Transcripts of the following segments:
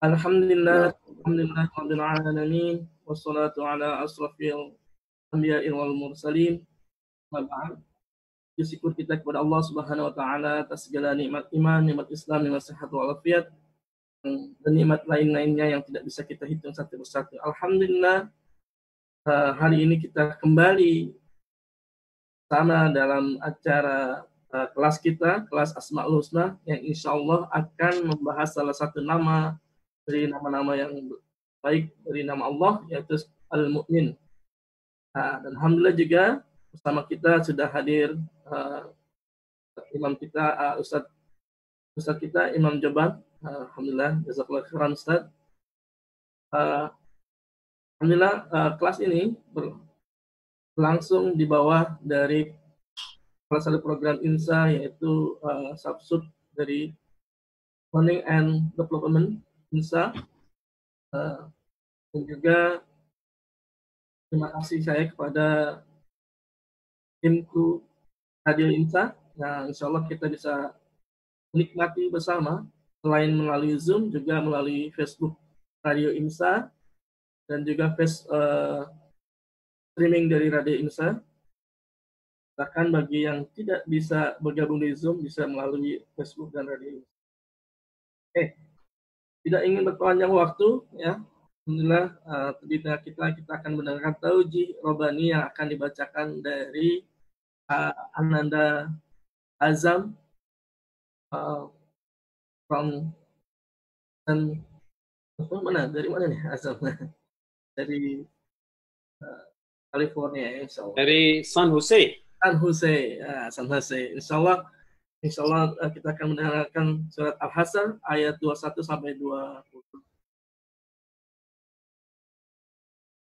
Alhamdulillah, alhamdulillah rabbil alamin wassalatu ala asrafil anbiya'i wal mursalin. Wa ba'd. Syukur kita kepada Allah Subhanahu wa taala atas segala nikmat iman, nikmat Islam, nikmat sehat walafiat, dan nikmat lain-lainnya yang tidak bisa kita hitung satu persatu. Alhamdulillah, hari ini kita kembali sama dalam acara kelas kita, kelas Asmaul Husna, yang insya Allah akan membahas salah satu nama dari nama-nama yang baik dari nama Allah, yaitu Al-Mu'min. Dan alhamdulillah juga bersama kita sudah hadir imam kita, Ustaz kita Imam Jaban. Alhamdulillah, jazakallahu khairan Ustaz. Alhamdulillah, kelas ini berlangsung di bawah dari salah satu program INSA, yaitu subsub dari Learning and Development INSA. Dan juga terima kasih saya kepada timku Radio INSA. Nah, insya Allah kita bisa menikmati bersama, selain melalui Zoom, juga melalui Facebook Radio INSA, dan juga streaming dari Radio INSA. Bahkan bagi yang tidak bisa bergabung di Zoom, bisa melalui Facebook dan Radio INSA. Tidak ingin berpanjang waktu, ya. Alhamdulillah, kita akan mendengarkan Taujih Robani yang akan dibacakan dari Ananda Azam from dari mana nih Azam? Dari California, insya Allah. Dari San Jose. San Jose. Insya Allah kita akan mendengarkan surat Al-Hasr ayat 21 sampai 20.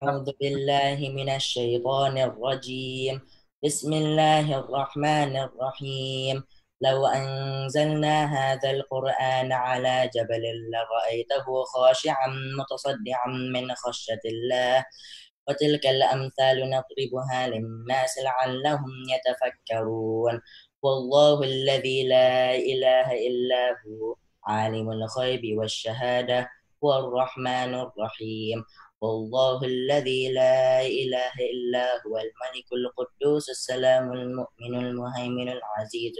أعوذ بالله من الشيطان الرجيم. بسم الله الرحمن الرحيم. لو أنزلنا هذا القرآن على جبل لرأيته خاشعا متصدعا من خشية الله وتلك الأمثال نضربها للناس لعلهم يتفكرون والله الذي لا إله إلا هو عالم الغيب والشهادة هو الرحمن الرحيم والله الذي لا إله إلا هو الملك القدوس السلام المؤمن المهيمن العزيز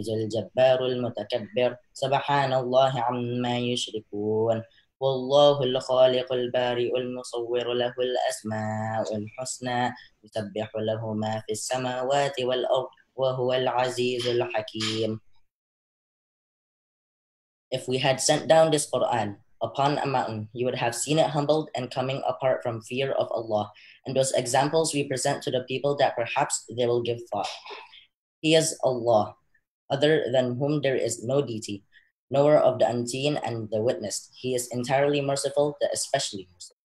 الجبار المتكبر سبحان الله عما يشركون والله الخالق البارئ المصور له الأسماء الحسنى يسبح له ما في السماوات والأرض وهو العزيز الحكيم. If we had sent down this Quran upon a mountain, you would have seen it humbled and coming apart from fear of Allah. And those examples we present to the people that perhaps they will give thought. He is Allah, other than whom there is no deity, knower of the unseen and the witnessed. He is entirely merciful, the especially merciful.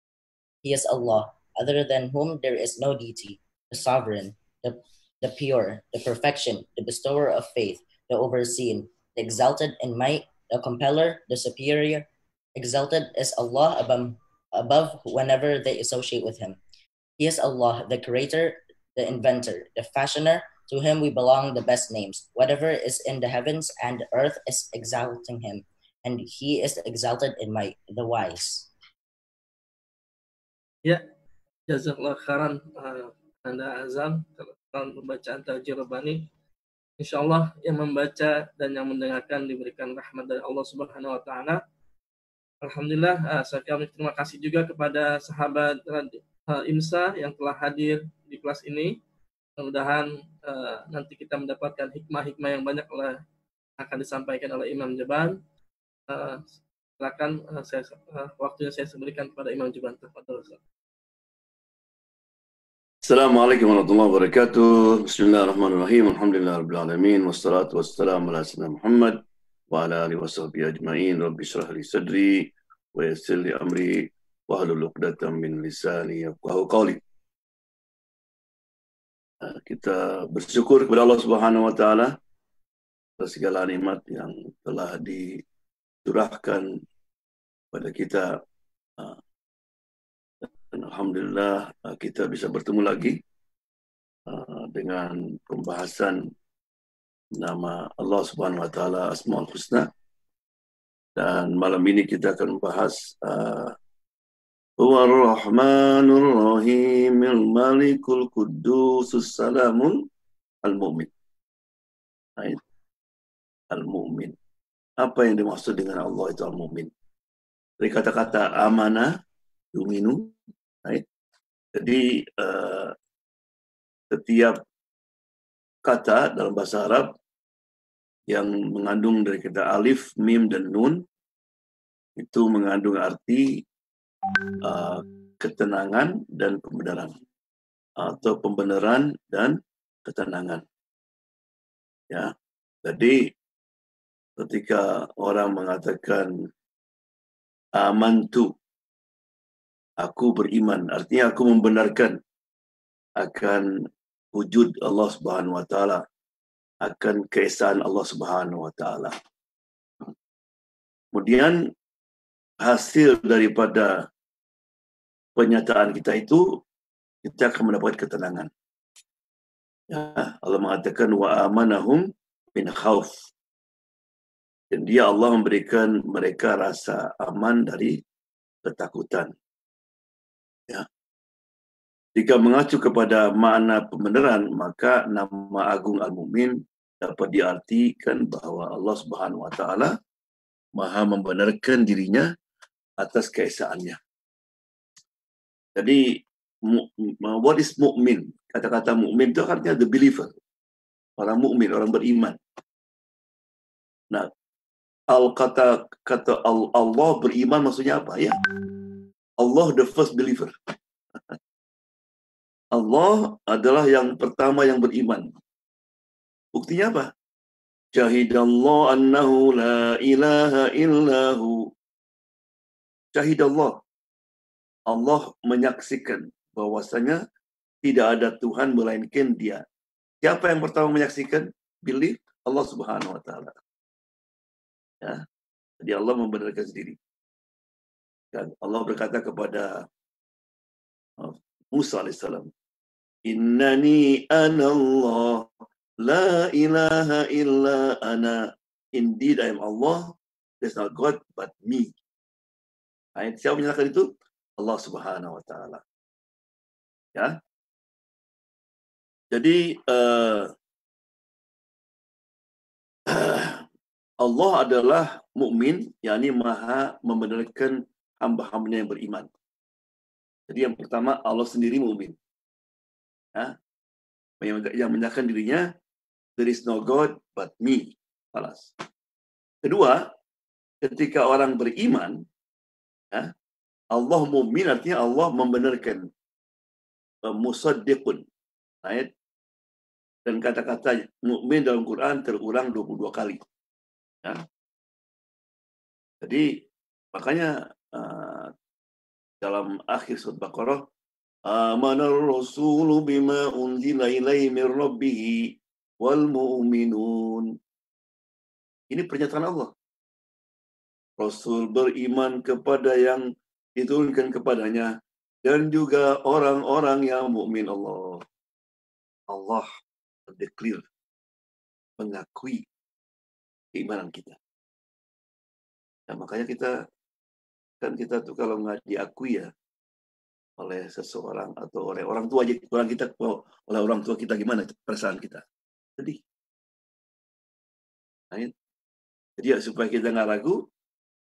He is Allah, other than whom there is no deity, the sovereign, the pure, the perfection, the bestower of faith, the overseen, the exalted in might, the compeller, the superior. Exalted is Allah above whenever they associate with him. He is Allah, the creator, the inventor, the fashioner. To him we belong the best names. Whatever is in the heavens and earth is exalting him, and he is exalted in might, the wise. Ya, jazakallah khairan Anda Azam dalam pembacaan Taujih Robani. Insya Allah yang membaca dan yang mendengarkan diberikan rahmat dari Allah Subhanahu wa taala. Alhamdulillah, saya terima kasih juga kepada sahabat IMSA yang telah hadir di kelas ini. Mudah-mudahan nanti kita mendapatkan hikmah-hikmah yang banyak akan disampaikan oleh Imam Jaban. Silakan waktunya saya berikan kepada Imam Jaban. Assalamualaikum warahmatullahi wabarakatuh. Bismillahirrahmanirrahim. Alhamdulillah rabbil alamin wassalatu wassalamu ala sayyidina Muhammad wa ala alihi washabbihi ajma'in. Rabbi shrah li sadri wa yassir li amri wahlul 'uqdatam min lisani yafqahu qawli. Kita bersyukur kepada Allah Subhanahu wa taala atas segala nikmat yang telah dicurahkan pada kita. Dan alhamdulillah kita bisa bertemu lagi dengan pembahasan nama Allah Subhanahu wa taala Asmaul Husna, dan malam ini kita akan membahas Huwar Rahmanur Rahimul Malikul Qudusus Salamul Al-Mu'min. Al-Mu'min. Apa yang dimaksud dengan Allah itu Al-Mu'min? Dari kata-kata amanah, yuminu. Jadi setiap kata dalam bahasa Arab yang mengandung dari kata alif, mim, dan nun itu mengandung arti ketenangan dan pembenaran, atau pembenaran dan ketenangan. Ya, jadi ketika orang mengatakan amantu, aku beriman, artinya aku membenarkan akan wujud Allah Subhanahu wa taala, akan keesaan Allah Subhanahu wa taala. Kemudian hasil daripada pernyataan kita itu, kita akan mendapat ketenangan. Ya, Allah mengatakan wa amanahum min khauf. Dan dia Allah memberikan mereka rasa aman dari ketakutan. Ya. Jika mengacu kepada makna pembenaran, maka nama agung Al-Mu'min dapat diartikan bahwa Allah Subhanahu wa taala Maha membenarkan dirinya atas keesaannya. Jadi what is mu'min? Kata-kata mu'min itu artinya the believer. Orang mukmin, orang beriman. Nah, kata Allah beriman maksudnya apa ya? Allah the first believer. Allah adalah yang pertama yang beriman. Buktinya apa? Syahidallahu annahu la ilaha illahu. Syahidallah. Allah menyaksikan bahwasanya tidak ada Tuhan melainkan Dia. Siapa yang pertama menyaksikan? Believe Allah Subhanahu wa taala. Ya. Jadi Allah membenarkan sendiri. Dan Allah berkata kepada Musa alaihissalam, Innani ana Allah, la ilaha illa ana. Indeed I am Allah, there's not God but me. Siapa menyatakan itu? Allah Subhanahu wa taala. Ya. Jadi Allah adalah mukmin, yakni Maha membenarkan hamba-hambanya yang beriman. Jadi yang pertama, Allah sendiri mukmin. Ya. Yang menyatakan dirinya, there is no God but me. Alas. Kedua, ketika orang beriman, ya, Allah mukmin artinya Allah membenarkan. Musaddiqun. Ayat. Dan kata-kata mukmin dalam Quran terulang 22 kali. Ya. Jadi makanya dalam akhir surat Baqarah, amanar rasulu bima unzila ilaihi min rabbih wal mu'minun. Ini pernyataan Allah. Rasul beriman kepada yang diturunkan kepadanya dan juga orang-orang yang mukmin Allah. Allah declare, mengakui keimanan kita. Nah, makanya kita tuh kalau nggak diakui ya oleh seseorang atau oleh orang tua aja, oleh orang tua kita, gimana perasaan kita? Sedih. Nah, jadi ya, supaya kita nggak ragu,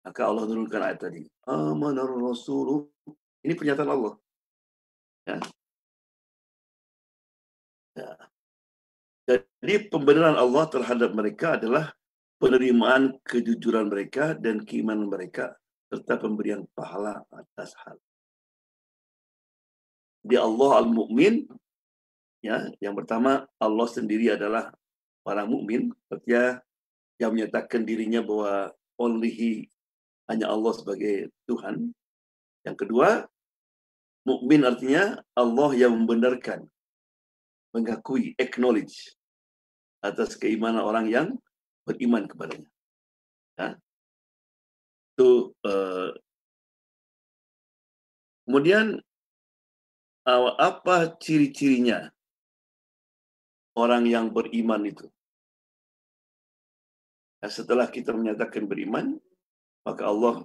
maka Allah turunkan ayat tadi. Amanar rasulu. Ini pernyataan Allah. Ya. Ya. Jadi pembenaran Allah terhadap mereka adalah penerimaan kejujuran mereka dan keimanan mereka serta pemberian pahala atas hal. Di Allah Al-Mu'min, ya, yang pertama Allah sendiri adalah orang mukmin, artinya yang menyatakan dirinya bahwa only He, hanya Allah sebagai Tuhan. Yang kedua, mukmin artinya Allah yang membenarkan, mengakui, acknowledge atas keimanan orang yang beriman kepadanya. Ya. Itu kemudian apa ciri-cirinya orang yang beriman itu? Dan setelah kita menyatakan beriman, maka Allah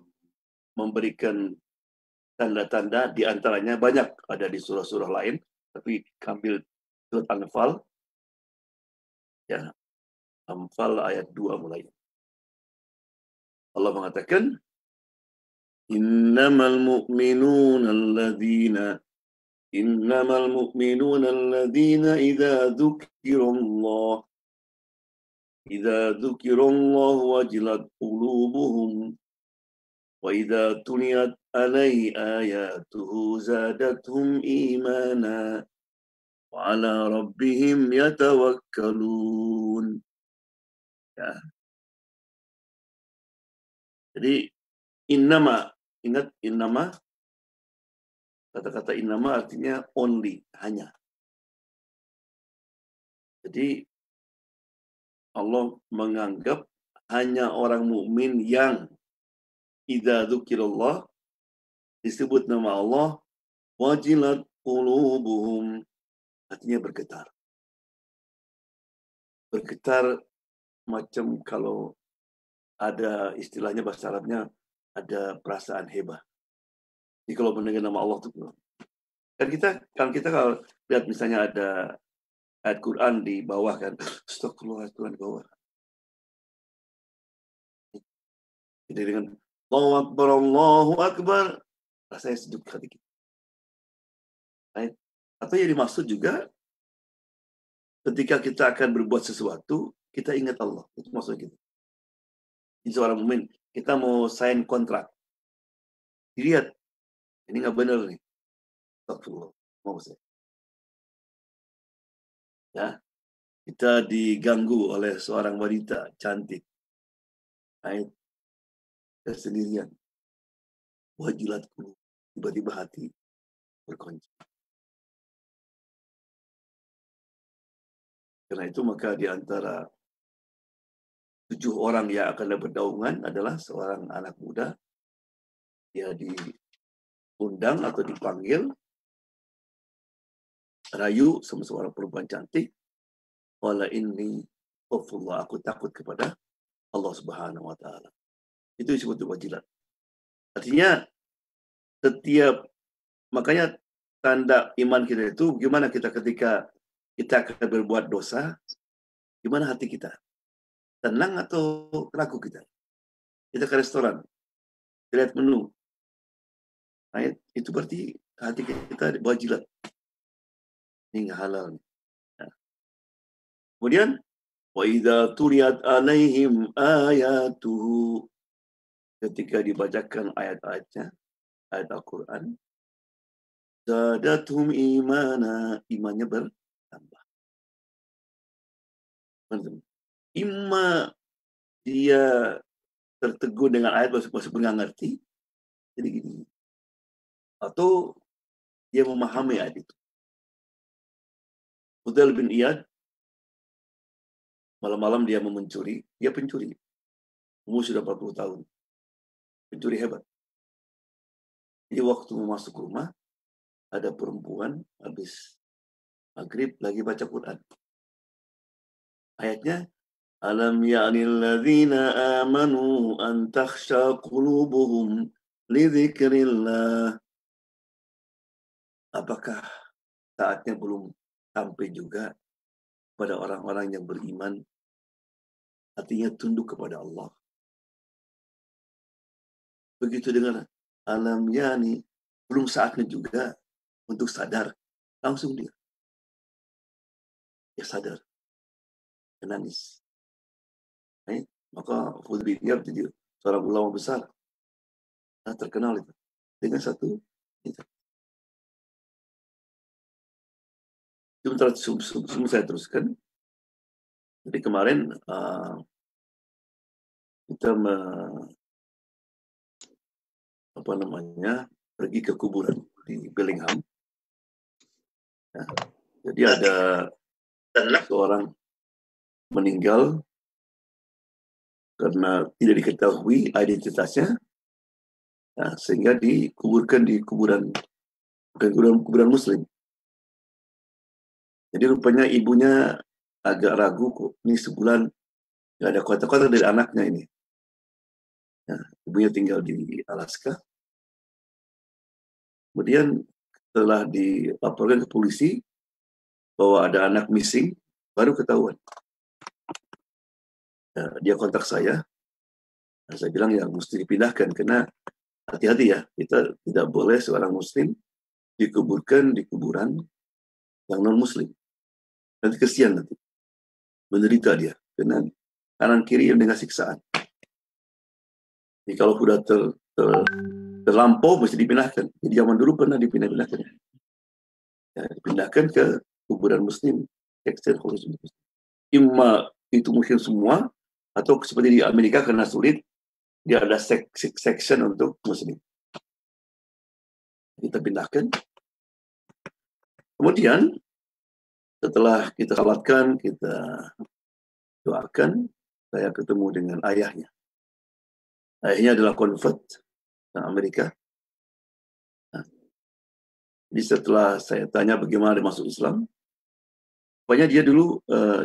memberikan tanda-tanda, di antaranya banyak ada di surah-surah lain, tapi ambil surat Anfal, ya, Anfal ayat 2 mulai. Allah mengatakan, Innamal mu'minuna alladhina idza dzukirallah wajilat qulubuhum wa idza tuliyat alaihi ayatuhu zadatuhum imana wa ala rabbihim yatawakkalun. Ya. Jadi innama, ingat innama, kata-kata innama artinya only, hanya. Jadi Allah menganggap hanya orang mukmin yang idza dzukirallah, disebut nama Allah, wajilat qulubuhum, artinya bergetar. Bergetar macam kalau ada istilahnya bahasa Arabnya, ada perasaan hebah. Jadi kalau mendengar nama Allah itu, kan kita kalau lihat misalnya ada ayat Quran di bawah kan, astagfirullah, ayat Quran di bawah. Jadi dengan Allahu Akbar, rasanya sejuk hati kita. Atau yang dimaksud juga ketika kita akan berbuat sesuatu, kita ingat Allah. Itu maksud kita. Jadi seorang mukmin, kita mau sign kontrak. Dilihat, ini nggak benar nih. Astagfirullah, mau saya. Ya, kita diganggu oleh seorang wanita cantik, sendirian, wajilatku, tiba-tiba hati berkunci. Karena itu maka di antara 7 orang yang akan berdaungan adalah seorang anak muda, dia diundang atau dipanggil, rayu sama seorang perempuan cantik, wala inni khafullah, aku takut kepada Allah Subhanahu wa taala. Itu disebut wajilat. Artinya makanya tanda iman kita itu gimana kita ketika kita akan berbuat dosa, gimana hati kita? Tenang atau ragu kita? Kita ke restoran, lihat menu. Itu berarti hati kita wajilat. Ini nggak halal. Nah. Kemudian wa idza tuliyat alaihim ayatuhu, ketika dibacakan ayat-ayatnya, ayat Al-Quran, zadatuhum imana, imannya bertambah. Imma dia tertegun dengan ayat masuk nggak ngerti, jadi gini, atau dia memahami ayat itu. Fudail bin Iyad, malam-malam dia mau mencuri, dia pencuri. Umur sudah 40 tahun. Pencuri hebat. Jadi waktu mau masuk rumah, ada perempuan habis maghrib lagi baca Quran. Ayatnya, Alam ya'nil ladzina amanu an takhsha qulubuhum li dzikrillah. Apakah saatnya belum sampai juga pada orang-orang yang beriman, artinya tunduk kepada Allah. Begitu dengan alam yani, belum saatnya juga untuk sadar, langsung dia sadar, menangis. Maka Fudail bin Iyad jadi seorang ulama besar, terkenal itu dengan satu itu. Sebelum saya teruskan, jadi kemarin kita pergi ke kuburan di Bellingham. Ya, jadi ada seorang meninggal karena tidak diketahui identitasnya, sehingga dikuburkan di kuburan Muslim. Jadi rupanya ibunya agak ragu, kok ini sebulan Ada kota-kota dari anaknya ini. Ya, ibunya tinggal di Alaska. Kemudian setelah dilaporkan ke polisi bahwa ada anak missing, baru ketahuan. Ya, dia kontak saya. Nah, saya bilang ya mesti dipindahkan karena hati-hati ya, kita tidak boleh seorang muslim dikuburkan di kuburan yang non muslim. Nanti kesian nanti, menderita dia karena kanan kiri yang dengan siksaan. Jadi kalau sudah terlampau mesti dipindahkan. Jadi zaman dulu pernah dipindahkan. Ya, dipindahkan ke kuburan muslim, section khusus muslim. Imma itu muslim semua atau seperti di Amerika karena sulit dia ada section untuk muslim. Kita pindahkan. Kemudian setelah kita salatkan, kita doakan, saya ketemu dengan ayahnya. Ayahnya adalah convert dari Amerika. Nah, jadi setelah saya tanya bagaimana dia masuk Islam, pokoknya dia dulu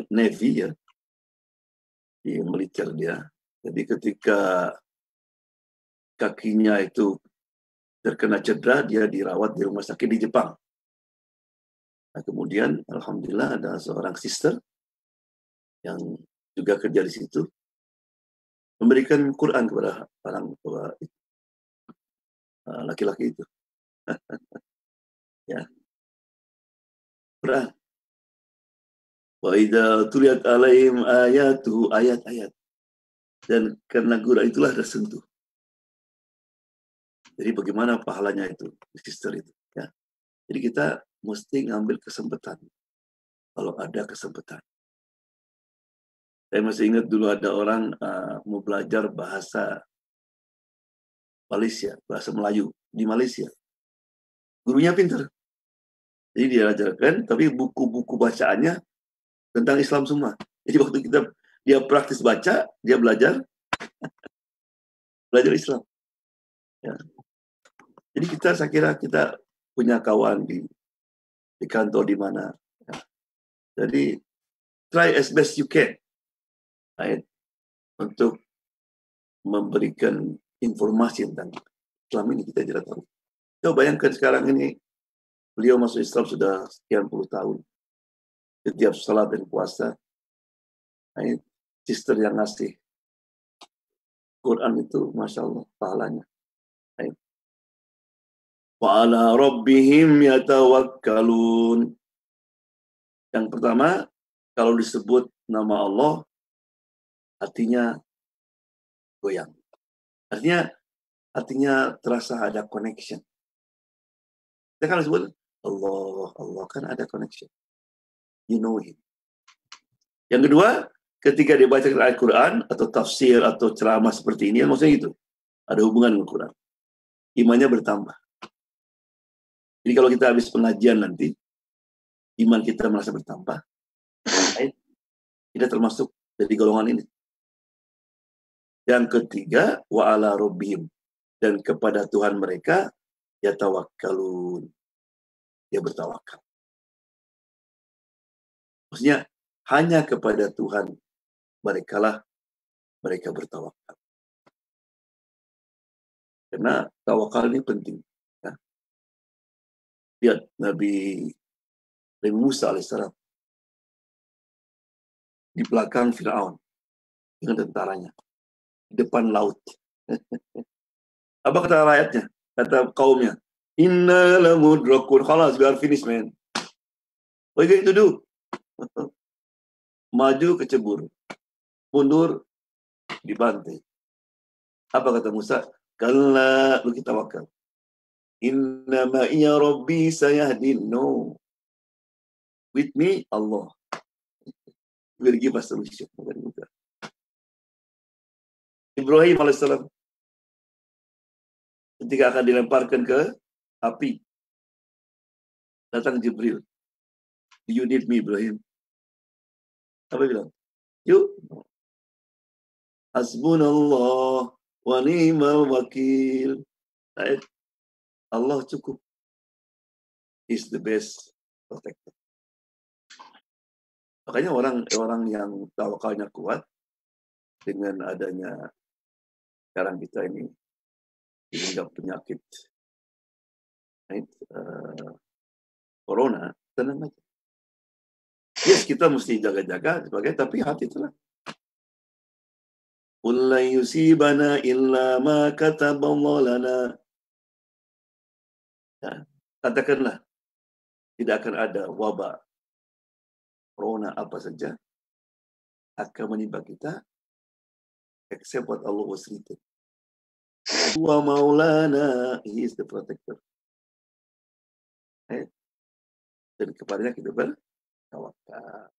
Navy ya, di militer dia. Jadi ketika kakinya itu terkena cedera, dia dirawat di rumah sakit di Jepang. Nah, kemudian alhamdulillah ada seorang sister yang juga kerja di situ, memberikan Quran kepada orang tua laki-laki itu. Ya. Quran. Wa idza tuliyat alaihim ayatuhu, ayat-ayat. Dan karena Quran itulah tersentuh. Jadi bagaimana pahalanya itu, sister itu, ya. Jadi kita mesti ngambil kesempatan kalau ada kesempatan. Saya masih ingat dulu ada orang mau belajar bahasa Malaysia, bahasa Melayu di Malaysia. Gurunya pintar. Jadi dia ajarkan, tapi buku-buku bacaannya tentang Islam semua. Jadi waktu dia praktis baca, dia belajar Islam. Ya. Jadi saya kira kita punya kawan di kantor di mana. Ya. Jadi try as best you can, right? Untuk memberikan informasi tentang Islam ini kita tidak tahu. Coba bayangkan sekarang ini beliau masuk Islam sudah sekian puluh tahun. Setiap salat dan puasa, right? Sister yang ngasih Quran itu, masya Allah, pahalanya. Right? Wa ala rabbihim yatawakkalun. Yang pertama, kalau disebut nama Allah, hatinya goyang. Artinya terasa ada connection. Kita kan sebut Allah kan ada connection. You know Him. Yang kedua, ketika dia baca ayat Quran atau tafsir atau ceramah seperti ini, maksudnya itu ada hubungan dengan Quran. Imannya bertambah. Jadi kalau kita habis pengajian nanti, iman kita merasa bertambah. Kita termasuk dari golongan ini. Yang ketiga, wa ala rabbihim, dan kepada Tuhan mereka yatawakkalun. Dia bertawakal. Maksudnya hanya kepada Tuhan mereka bertawakal. Karena tawakal ini penting. Ya. Lihat Nabi Musa alaihissalam di belakang Fir'aun dengan tentaranya di depan laut. Apa kata rakyatnya? Kata kaumnya, inna lamudrakun. Khalas, we are finished, man. What are you going to do? Maju kecebur, mundur dibantai. Apa kata Musa? Kalla, lu kita wakal. Inna ma'iya rabbi sayahdin. No. With me, Allah will give us solution. Ibrahim alaihissalam ketika akan dilemparkan ke api, datang Jibril. Do you need me, Ibrahim? Apa bilang? Yuk. Hasbunallah wa ni'mal wakil. Allah cukup. Is the best protector. Makanya orang yang tawakalnya kuat, dengan adanya sekarang kita ini dianggap penyakit corona, tenang aja. Yes, kita mesti jaga-jaga sebagai, tapi hati tenang. Qul la yusibana illa ma kataballahu lana. Ya, katakanlah tidak akan ada wabah corona apa saja akan menimpa kita except what Allah was written. Wa maulana, he is the protector. Dan kepadanya kita bertawakal.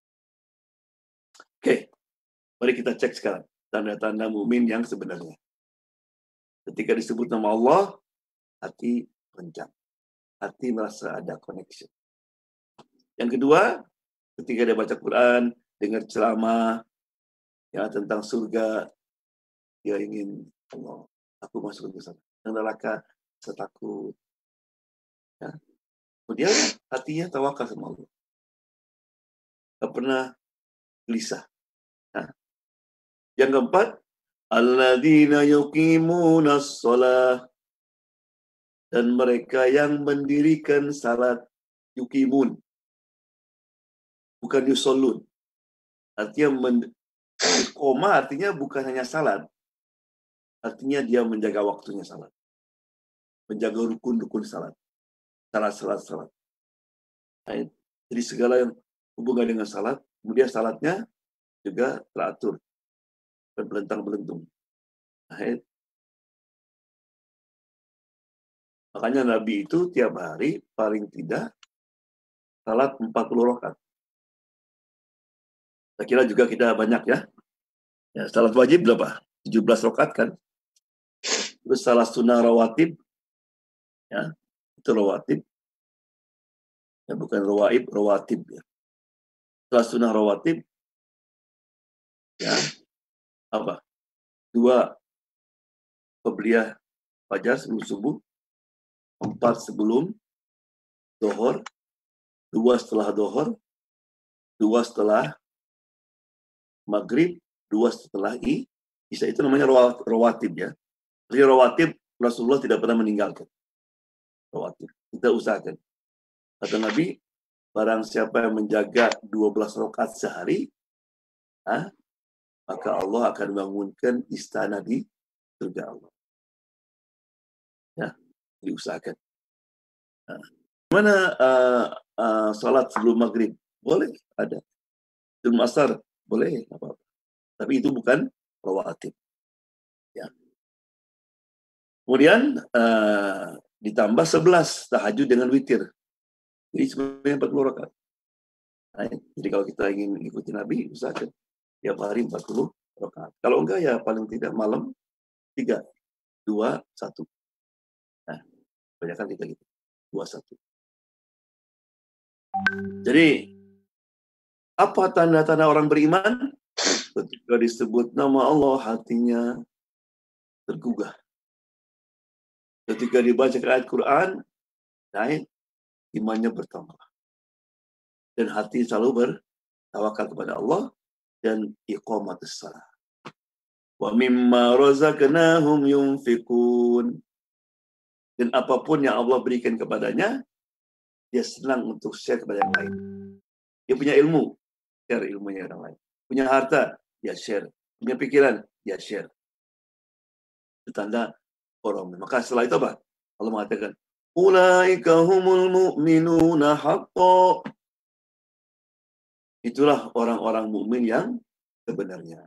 Oke, mari kita cek sekarang tanda-tanda mukmin yang sebenarnya. Ketika disebut nama Allah, hati rencang. Hati merasa ada connection. Yang kedua, ketika dia baca Quran, dengar ceramah yang tentang surga, dia ingin Allah, aku masuk ke sana. Yang neraka, saya takut. Ya. Kemudian hatinya tawakal sama Allah. Tak pernah gelisah. Ya. Yang keempat, alladzina yuqimunas shalah, dan mereka yang mendirikan salat, yuqimun, bukan yusolun. Artinya koma artinya bukan hanya salat, artinya dia menjaga waktunya salat, menjaga rukun-rukun salat, salat. Jadi segala yang hubungan dengan salat, kemudian salatnya juga teratur dan belentang-belentung. Makanya Nabi itu tiap hari paling tidak salat 40 rakaat. Saya kira juga kita banyak ya. Salat wajib berapa? 17 rakaat kan. Terus salat sunnah rawatib, ya, itu rawatib. Ya, bukan rawaib, rawatib ya. Salat sunnah rawatib, ya, apa? 2 qabliyah fajar sebelum subuh, 4 sebelum dohor, 2 setelah dohor, 2 setelah maghrib, 2 setelah isya. Itu namanya rawatib ya. Jadi rawatib Rasulullah tidak pernah meninggalkan. Rawatib. Kita usahakan. Kata Nabi, barang siapa yang menjaga 12 rakaat sehari, maka Allah akan bangunkan istana di surga Allah. Ya, diusahakan. Gimana salat sebelum maghrib? Boleh, ada. Sebelum asar, boleh, apa-apa. Tapi itu bukan rawatib. Ya. Kemudian ditambah 11 tahajud dengan witir. Jadi sebenarnya 40 rakaat. Jadi kalau kita ingin ikuti Nabi, usahakan tiap hari 40 rakaat. Kalau enggak ya paling tidak malam 3, 2, 1. Nah, kebanyakan kita gitu. 2, 1. Jadi apa tanda-tanda orang beriman? Ketika disebut nama Allah, hatinya tergugah. Ketika dibaca ayat Quran, naik, imannya bertambah. Dan hati selalu bertawakal kepada Allah dan iqamatus shalah. Wa mimma razaqnahum yunfiqun. Dan apapun yang Allah berikan kepadanya, dia senang untuk share kepada yang lain. Dia punya ilmu, share ilmunya orang lain. Punya harta, dia share. Punya pikiran, dia share. Itu tanda orang. Maka setelah itu apa? Allah mengatakan, ulaika humul mu'minuna haqqo. Itulah orang-orang mukmin yang sebenarnya.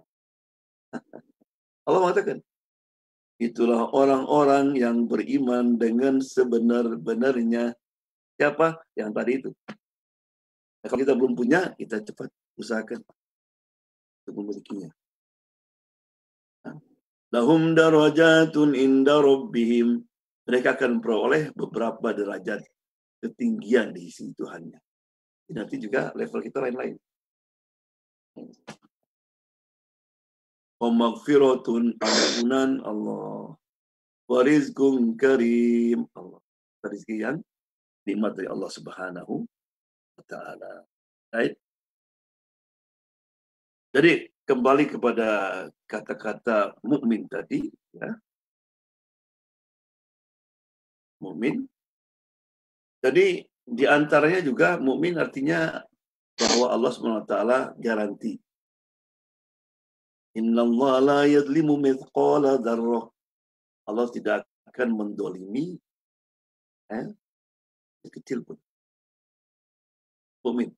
Allah mengatakan, itulah orang-orang yang beriman dengan sebenar-benarnya. Siapa? Yang tadi itu. Nah, kalau kita belum punya, kita cepat usahakan untuk memilikinya. Lahum darajatun inda rabbihim. Mereka akan memperoleh beberapa derajat ketinggian di sisi Tuhannya. Nanti juga level kita lain-lain. Wa maghfiratun, ampunan Allah. Wa rizqun karim, Allah. Rezeki yang nikmat dari Allah Subhanahu wa Ta'ala. Baik. Jadi kembali kepada kata-kata mukmin tadi, ya. Mukmin. Jadi di antaranya juga mukmin artinya bahwa Allah SWT garansi. Innallaha la yadlimu mithqala dzarrah. Allah tidak akan mendolimi kecil pun. Mukmin.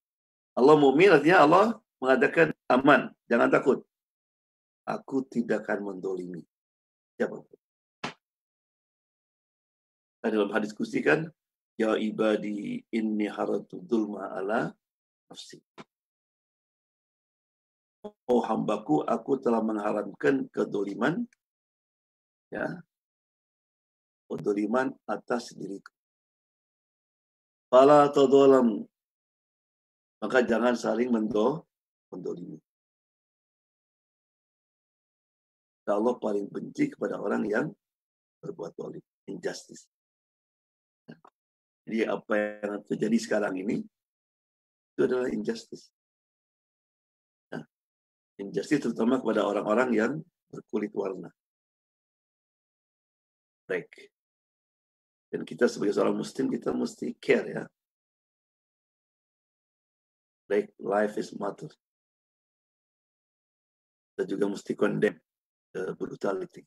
Allah mukmin artinya Allah mengatakan aman, jangan takut. Aku tidak akan mendolimi siapapun. Dalam hadis kursi kan, ya ibadi inni haratu dzulma ala nafsi. Oh hambaku, aku telah mengharamkan kedoliman, ya, kedoliman atas diriku. Fala tadzalam, maka jangan saling mendolimi. Allah paling benci kepada orang yang berbuat dolim, injustice. Jadi apa yang terjadi sekarang ini itu adalah injustice. Injustice terutama kepada orang-orang yang berkulit warna. Baik. Dan kita sebagai seorang muslim, kita mesti care, ya. Like life is matter. Kita juga mesti condemn brutality.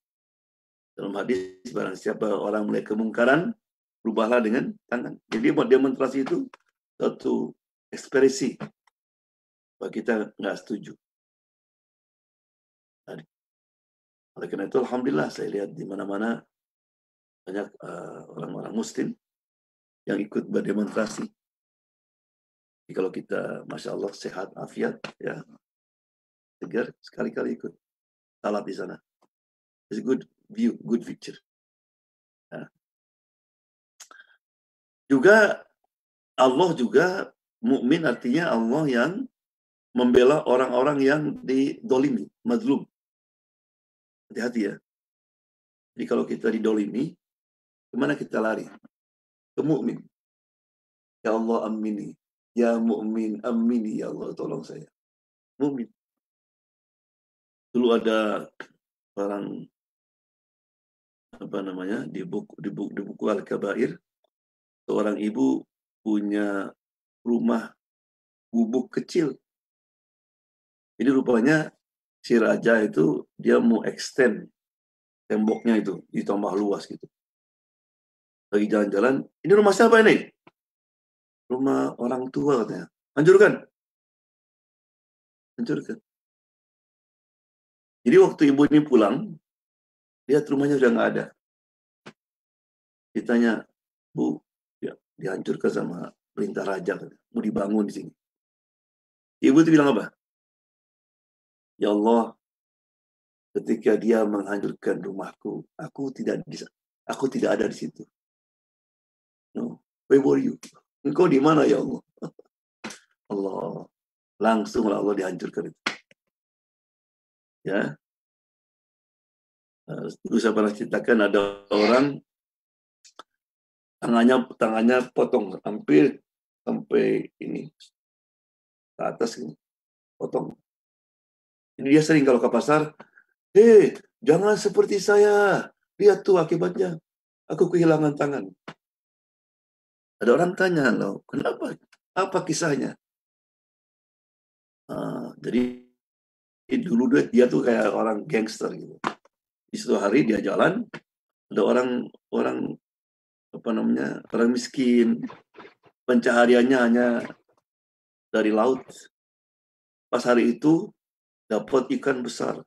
Dalam hadis, barang siapa orang mulai kemungkaran, berubahlah dengan tangan. Jadi demonstrasi itu suatu ekspresi bahwa kita nggak setuju. Oleh karena itu, alhamdulillah saya lihat di mana-mana banyak orang-orang muslim yang ikut berdemonstrasi. Jadi kalau kita, masya Allah, sehat, afiat, ya, segar, sekali-kali ikut salat di sana. It's a good view, good picture. Nah. Juga Allah juga mukmin artinya Allah yang membela orang-orang yang didolimi, mazlum. Hati-hati, ya. Jadi kalau kita didolimi, kemana kita lari? Ke mukmin. Ya Allah amini, ya mukmin amini, ya Allah tolong saya. Mukmin. Dulu ada orang di buku Al-Kabair, seorang ibu punya rumah gubuk kecil. Jadi rupanya si raja itu dia mau extend temboknya itu ditambah luas gitu. Lagi jalan-jalan, ini rumah siapa ini? Rumah orang tua katanya. Hancurkan. Hancurkan. Jadi waktu ibu ini pulang, lihat rumahnya sudah nggak ada. Ditanya, Bu, ya, dihancurkan sama perintah raja, mau dibangun di sini. Ibu itu bilang apa? Ya Allah, ketika dia menghancurkan rumahku, aku tidak ada di situ. No, where were you? Engkau di mana ya Allah? Allah, langsung Allah dihancurkan itu. Ya, dulu saya pernah ceritakan ada orang tangannya potong hampir sampai ini ke atas ini, potong. Jadi dia sering kalau ke pasar, jangan seperti saya, lihat tuh akibatnya, aku kehilangan tangan. Ada orang tanya, loh, kenapa? Apa kisahnya? Jadi dulu dia tuh kayak orang gangster gitu. Di suatu hari dia jalan, ada orang miskin, pencahariannya hanya dari laut. Pas hari itu dapat ikan besar,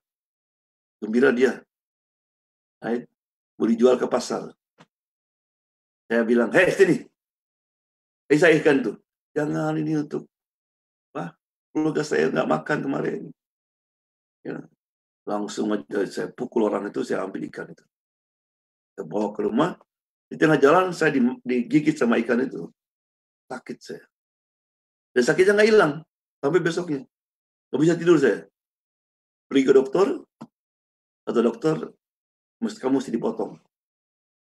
gembira dia, mau dijual ke pasar. Saya bilang, sini, saya ikan tuh, jangan, ini untuk keluarga saya nggak makan kemarin. Ya, langsung aja saya pukul orang itu, saya ambil ikan itu, saya bawa ke rumah. Di tengah jalan saya digigit sama ikan itu, sakit saya. Dan sakitnya nggak hilang sampai besoknya, nggak bisa tidur saya. Pergi ke dokter, atau dokter, kamu mesti dipotong.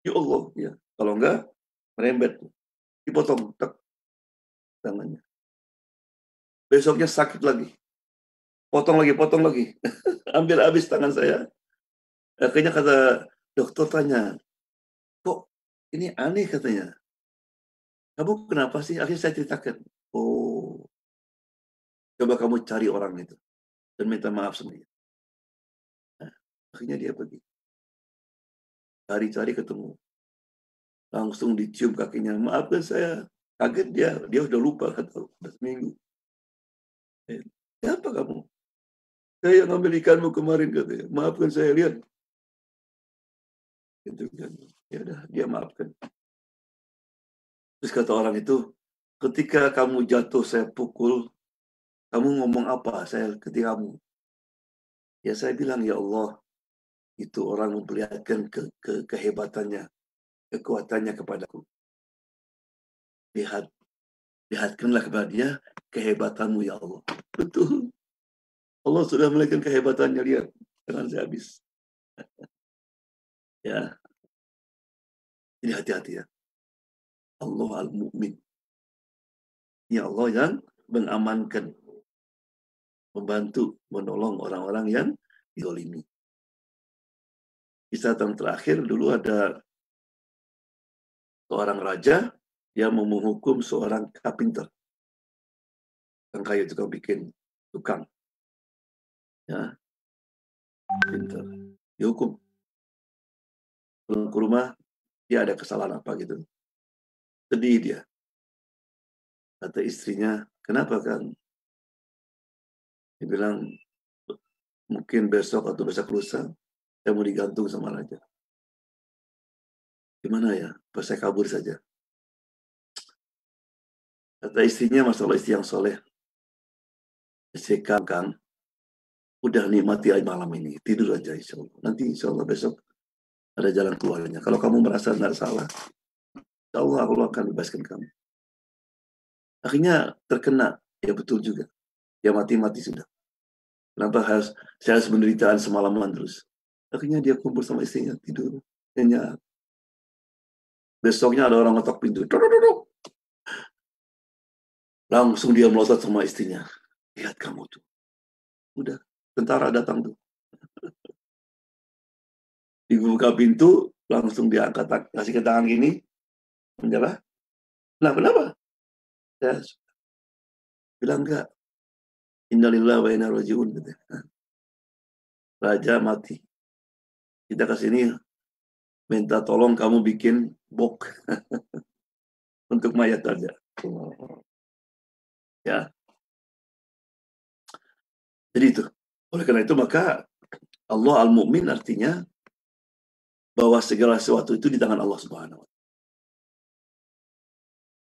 Ya Allah, ya. Kalau enggak, merembet, dipotong, tak tangannya. Besoknya sakit lagi. potong lagi. Ambil habis tangan saya. Akhirnya kata dokter tanya, kok ini aneh katanya. Kamu kenapa sih? Akhirnya saya ceritakan. Oh, coba kamu cari orang itu dan minta maaf sama dia. Nah, akhirnya dia pergi. Cari-cari ketemu. Langsung dicium kakinya. Maafkan saya. Kaget dia udah lupa kata udah seminggu. Siapa kamu? Saya yang ngambil ikanmu kemarin katanya. Maafkan saya, lihat. Gitu kan. Ya udah, dia maafkan. Terus kata orang itu, ketika kamu jatuh saya pukul, kamu ngomong apa? Saya ketika kamu. Ya saya bilang, ya Allah, itu orang memperlihatkan kehebatannya, kekuatannya kepadaku. Lihatkanlah kepada dia kehebatanmu ya Allah. Betul. Allah sudah melihatkan kehebatannya, lihat. Jangan saya habis. Ya. Jadi hati-hati ya. Allah al-mu'min. Ya Allah yang mengamankan, membantu, menolong orang-orang yang dizalimi. Kisah yang terakhir, dulu ada seorang raja yang mau menghukum seorang kapinter. Yang kayu tukang bikin tukang. Ya. Pinter. Dihukum. Pulang ke rumah, dia ada kesalahan apa gitu. Sedih dia. Kata istrinya, kenapa kan? Dia bilang, mungkin besok atau besok lusa, saya mau digantung sama raja. Gimana ya? Pas saya kabur saja. Kata istrinya, masalah istri yang soleh. Istri Kang, udah nikmati aja malam ini. Tidur aja insya Allah. Nanti insya Allah besok ada jalan keluarnya. Kalau kamu merasa nggak salah, insya Allah Allah akan bebaskan kamu. Akhirnya terkena. Ya betul juga. Ya mati-mati sudah. Kenapa saya harus penderitaan semalaman terus? Akhirnya dia kumpul sama istrinya, tidur. Nyenyak. Besoknya ada orang ngetok pintu. Duduk. Langsung dia melosot sama istrinya. Lihat kamu tuh. Udah, tentara datang tuh. Dibuka pintu, langsung diangkat, kasih ke tangan gini. Menyerah. Nah, kenapa? Saya bilang enggak. Innalillahi wa inna ilaihi raji'un. Raja mati. Kita ke sini minta tolong kamu bikin bok untuk mayat raja. Ya. Jadi itu. Oleh karena itu maka Allah al-mu'min artinya bahwa segala sesuatu itu di tangan Allah Subhanahu wa taala.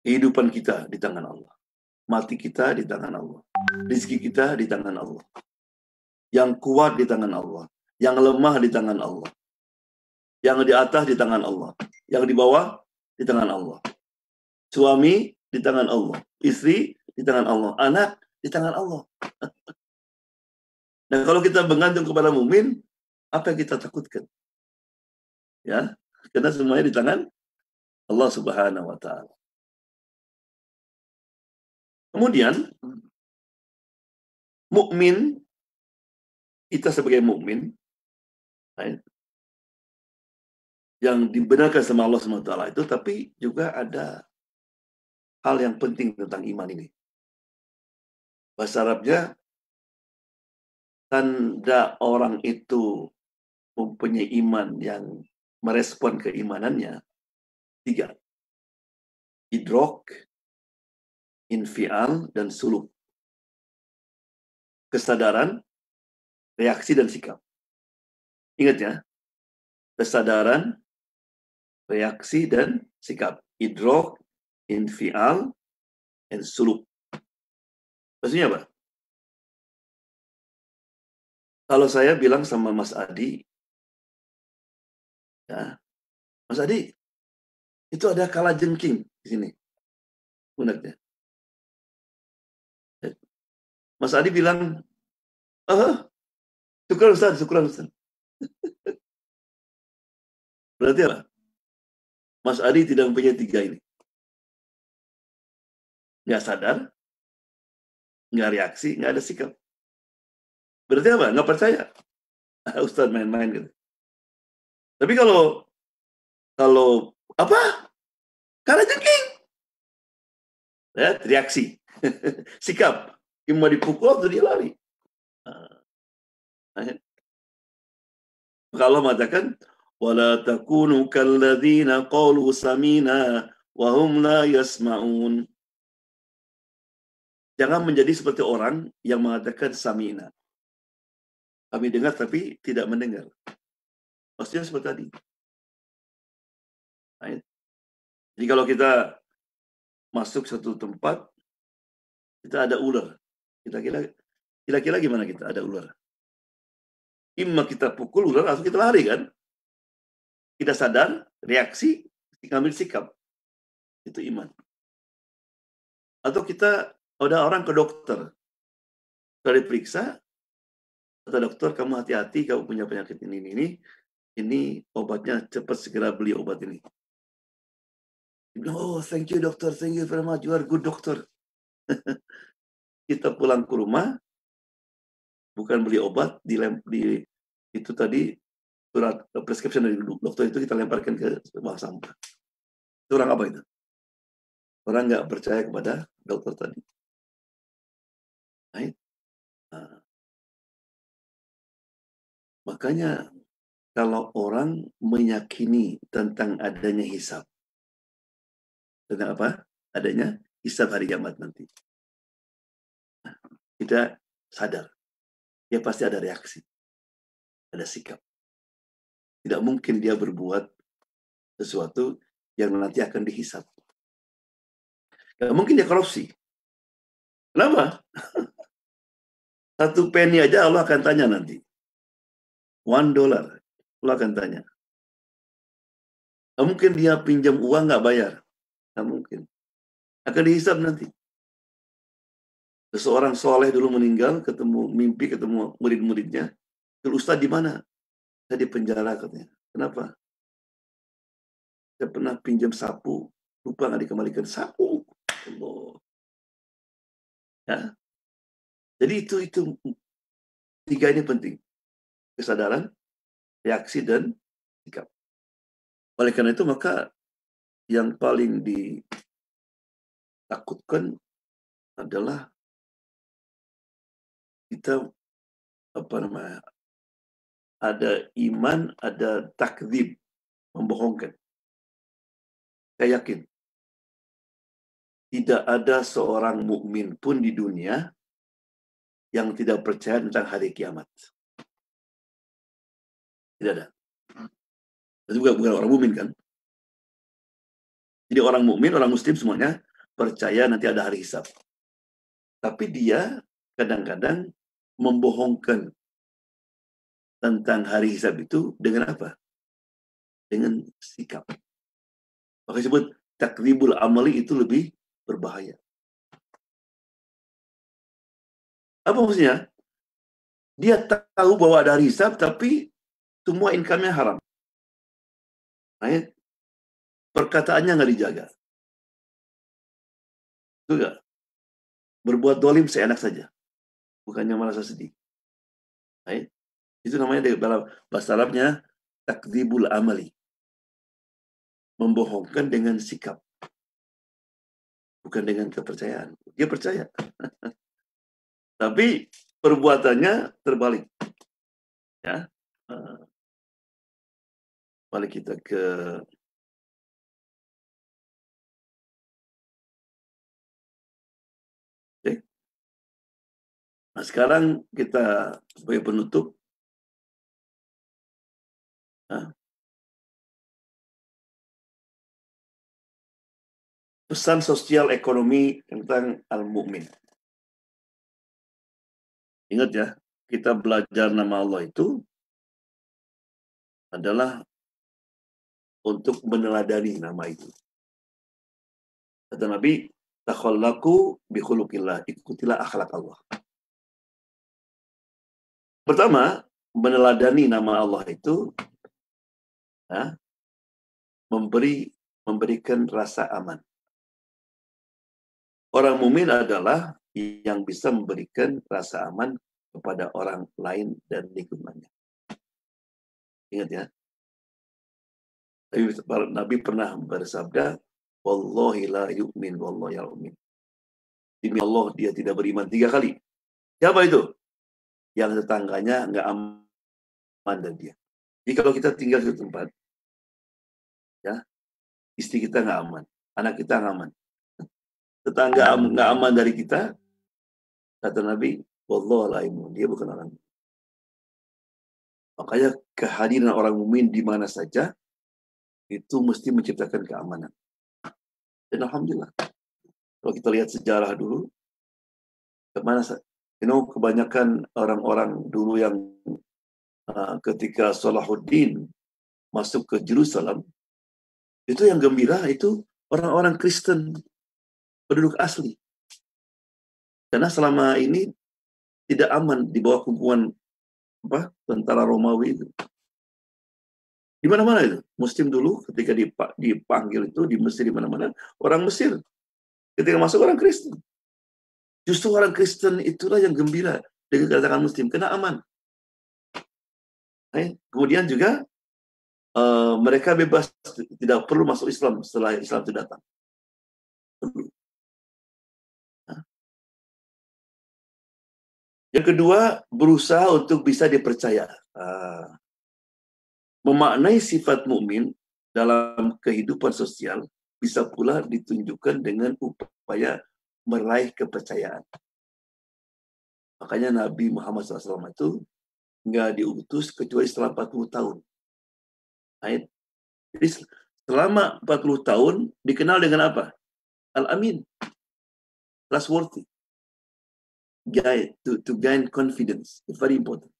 Kehidupan kita di tangan Allah. Mati kita di tangan Allah. Rizki kita di tangan Allah. Yang kuat di tangan Allah. Yang lemah di tangan Allah. Yang di atas di tangan Allah. Yang di bawah di tangan Allah. Suami di tangan Allah. Istri di tangan Allah. Anak di tangan Allah. Dan kalau kita bergantung kepada mukmin, apa yang kita takutkan? Ya, karena semuanya di tangan Allah Subhanahu wa taala. Kemudian mukmin, kita sebagai mukmin yang dibenarkan sama Allah Subhanahu wa taala itu, tapi juga ada hal yang penting tentang iman ini. Bahasa Arabnya, tanda orang itu mempunyai iman yang merespon keimanannya 3. Idrok, infial, dan suluk. Kesadaran, reaksi, dan sikap. Ingat ya, kesadaran, reaksi, dan sikap. Idrok, infial, dan suluk. Maksudnya apa? Kalau saya bilang sama Mas Adi, ya, Mas Adi, itu ada kalajengking di sini. Benar ya? Mas Adi bilang, syukur Ustaz, syukur Ustaz. Berarti apa? Mas Adi tidak mempunyai 3 ini. Nggak sadar, nggak reaksi, nggak ada sikap. Berarti apa? Nggak percaya. Ustaz main-main gitu. Tapi kalau apa? Kalajengking. Ya, reaksi. Sikap. Ima dipukul atau dia lari. Maka Allah mengatakan, وَلَا تَكُونُوا كَالَّذِينَ قَالُوا سَمِعْنَا وَهُمْ لَا يَسْمَعُونَ. Jangan menjadi seperti orang yang mengatakan sami'na. Kami dengar tapi tidak mendengar. Maksudnya seperti tadi. Jadi kalau kita masuk satu tempat, kita ada ular. Kira-kira gimana kita ada ular? Imma kita pukul ular atau kita lari kan? Kita sadar, reaksi, ngambil sikap. Itu iman. Atau kita ada orang ke dokter, dari periksa, kata dokter, kamu hati-hati, kamu punya penyakit ini obatnya, cepat segera beli obat ini. Oh, thank you dokter, thank you very much, you are good dokter. Kita pulang ke rumah, bukan beli obat, itu tadi surat prescription dari dokter itu kita lemparkan ke bawah sampah. Itu orang apa itu? Orang nggak percaya kepada dokter tadi. Nah, makanya kalau orang meyakini tentang adanya hisab, tentang apa? Adanya hisab hari kiamat nanti. Kita sadar, dia pasti ada reaksi, ada sikap. Tidak mungkin dia berbuat sesuatu yang nanti akan dihisab. Tidak mungkin dia korupsi. Kenapa? Satu penny aja Allah akan tanya nanti. $1, Allah akan tanya. Tidak mungkin dia pinjam uang nggak bayar. Tidak mungkin. Akan dihisab nanti. Seseorang soleh dulu meninggal, ketemu murid-muridnya. Ustaz di mana? Saya di penjara katanya. Kenapa? Saya pernah pinjam sapu, lupa nggak dikembalikan sapu. Allah. Ya. Jadi itu tiga ini penting. Kesadaran, reaksi, dan sikap. Oleh karena itu maka yang paling ditakutkan adalah kita ada iman, ada takdzib, membohongkan. Saya yakin tidak ada seorang mukmin pun di dunia yang tidak percaya tentang hari kiamat. Tidak ada. Itu bukan orang mukmin kan? Jadi orang mukmin, orang muslim semuanya percaya nanti ada hari hisab. Tapi dia kadang-kadang membohongkan tentang hari hisab itu dengan apa? Dengan sikap. Maka disebut takdzibul amali itu lebih berbahaya. Apa maksudnya? Dia tahu bahwa ada hari hisab, tapi semua income-nya haram. Nah, perkataannya nggak dijaga. Juga berbuat dolim seenak saja, bukannya merasa sedih. Nah, itu namanya dalam bahasa Arabnya takdzibul amali, membohongkan dengan sikap, bukan dengan kepercayaan. Dia percaya, tapi perbuatannya terbalik. Ya, balik kita ke Nah, sekarang kita sebagai penutup, pesan sosial ekonomi tentang al-mu'min. Ingat ya, kita belajar nama Allah itu adalah untuk meneladani nama itu. Kata Nabi, takhallaku bi khuluqillah, ikutilah akhlak Allah. Pertama, meneladani nama Allah itu memberikan rasa aman. Orang mukmin adalah yang bisa memberikan rasa aman kepada orang lain dan lingkungannya. Ingat ya, Nabi pernah bersabda, Wallahi la yu'min, wallahi yu'min. Demi Allah, dia tidak beriman 3 kali. Siapa itu? Yang tetangganya nggak aman dari dia. Jadi kalau kita tinggal di tempat, ya, istri kita nggak aman, anak kita nggak aman, tetangga nggak aman dari kita, kata Nabi, wallahi la yu'min, dia bukan orang. Makanya kehadiran orang mukmin di mana saja itu mesti menciptakan keamanan. Dan alhamdulillah, kalau kita lihat sejarah dulu, kemana, kebanyakan orang-orang dulu yang ketika Salahuddin masuk ke Yerusalem, itu yang gembira itu orang-orang Kristen penduduk asli. Karena selama ini tidak aman di bawah kumpulan tentara Romawi itu. Di mana-mana itu. Muslim dulu ketika dipanggil itu di Mesir, di mana-mana orang Mesir. Ketika masuk orang Kristen. Justru orang Kristen itulah yang gembira dengan kedatangan Muslim, karena aman. Kemudian juga mereka bebas, tidak perlu masuk Islam setelah Islam itu datang. Yang kedua, berusaha untuk bisa dipercaya. Memaknai sifat mukmin dalam kehidupan sosial bisa pula ditunjukkan dengan upaya meraih kepercayaan. Makanya Nabi Muhammad SAW itu nggak diutus kecuali setelah 40 tahun. Jadi selama 40 tahun dikenal dengan apa? Al-Amin. Trustworthy. To gain confidence. It's very important.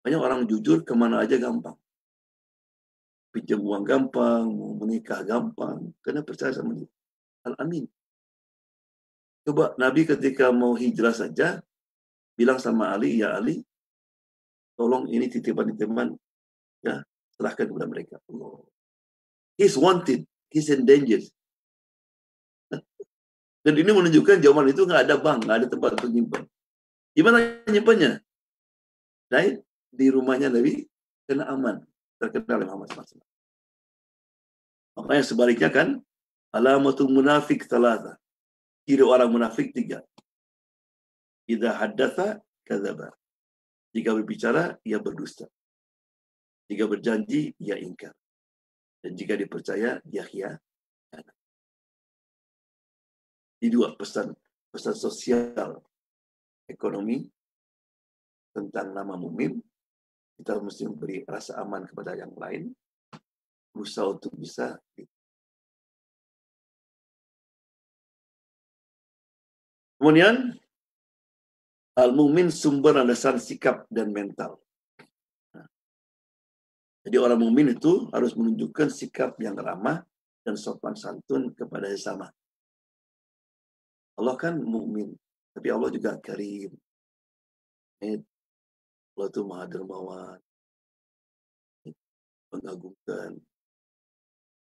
Banyak orang jujur kemana aja gampang. Pinjam uang gampang, mau menikah gampang. Karena percaya sama dia. Al-Amin. Coba Nabi ketika mau hijrah saja, bilang sama Ali, ya Ali, tolong ini titipan-titipan, ya, serahkan kepada mereka. Allah. He's wanted, he's endangered. Dan ini menunjukkan zaman itu nggak ada bank, nggak ada tempat untuk nyimpan. Gimana nyimpannya? Nah, di rumahnya Nabi kena aman, terkenal oleh Muhammad SAW. Makanya sebaliknya kan, alamatul munafik thalatha. Ciri orang munafik 3. Idza haddatsa kadzaba. Jika berbicara, ia berdusta. Jika berjanji, ia ingkar. Dan jika dipercaya, dia khianat. Ini 2 pesan sosial ekonomi tentang nama mukmin. Kita mesti memberi rasa aman kepada yang lain, berusaha untuk bisa. Kemudian al-mu'min sumber landasan sikap dan mental. Jadi orang mukmin itu harus menunjukkan sikap yang ramah dan sopan santun kepada sesama. Allah kan mukmin, tapi Allah juga karim. Allah itu maha dermawan, mengagumkan.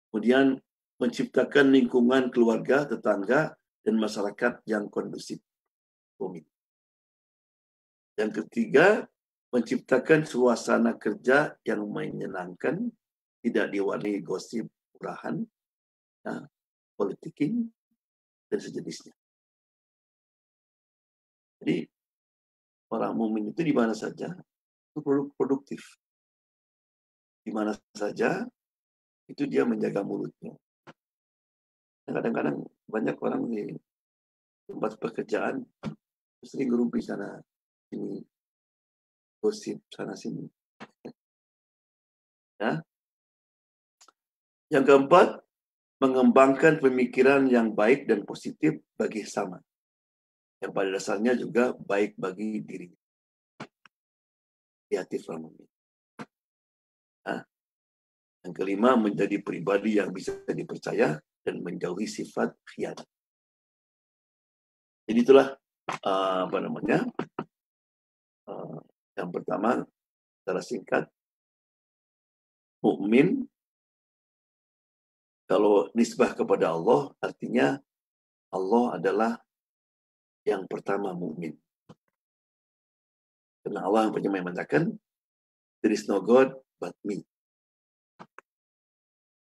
Kemudian menciptakan lingkungan keluarga, tetangga, dan masyarakat yang kondusif. Yang ketiga, menciptakan suasana kerja yang menyenangkan, tidak diwarnai gosip, murahan, politiking, dan sejenisnya. Jadi, orang mukmin itu di mana saja itu produktif. Di mana saja itu dia menjaga mulutnya. Kadang-kadang banyak orang di tempat pekerjaan sering ngerumpi sana sini, gosip sana sini. Ya. Yang keempat, mengembangkan pemikiran yang baik dan positif bagi sesama. Yang pada dasarnya juga baik bagi dirinya. Kreatif orang mukmin. Yang kelima, menjadi pribadi yang bisa dipercaya dan menjauhi sifat khianat. Jadi itulah yang pertama secara singkat, mukmin kalau nisbah kepada Allah artinya Allah adalah Yang pertama mukmin. Karena Allah yang punya mengatakan, there is no God but me.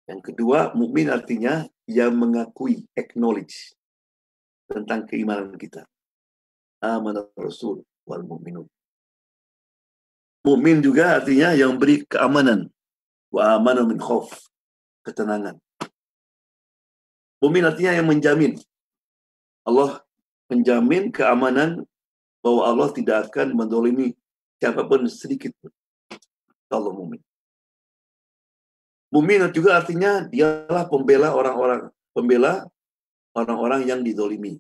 Yang kedua, mukmin artinya yang mengakui, acknowledge tentang keimanan kita. Amanah Rasul wal mu'minun. Mukmin juga artinya yang beri keamanan. Wa amanu min khauf, ketenangan. Mukmin artinya yang menjamin. Allah menjamin keamanan bahwa Allah tidak akan mendolimi siapapun sedikit pun. Allah mukmin. Mukmin juga artinya dialah pembela orang-orang yang didolimi.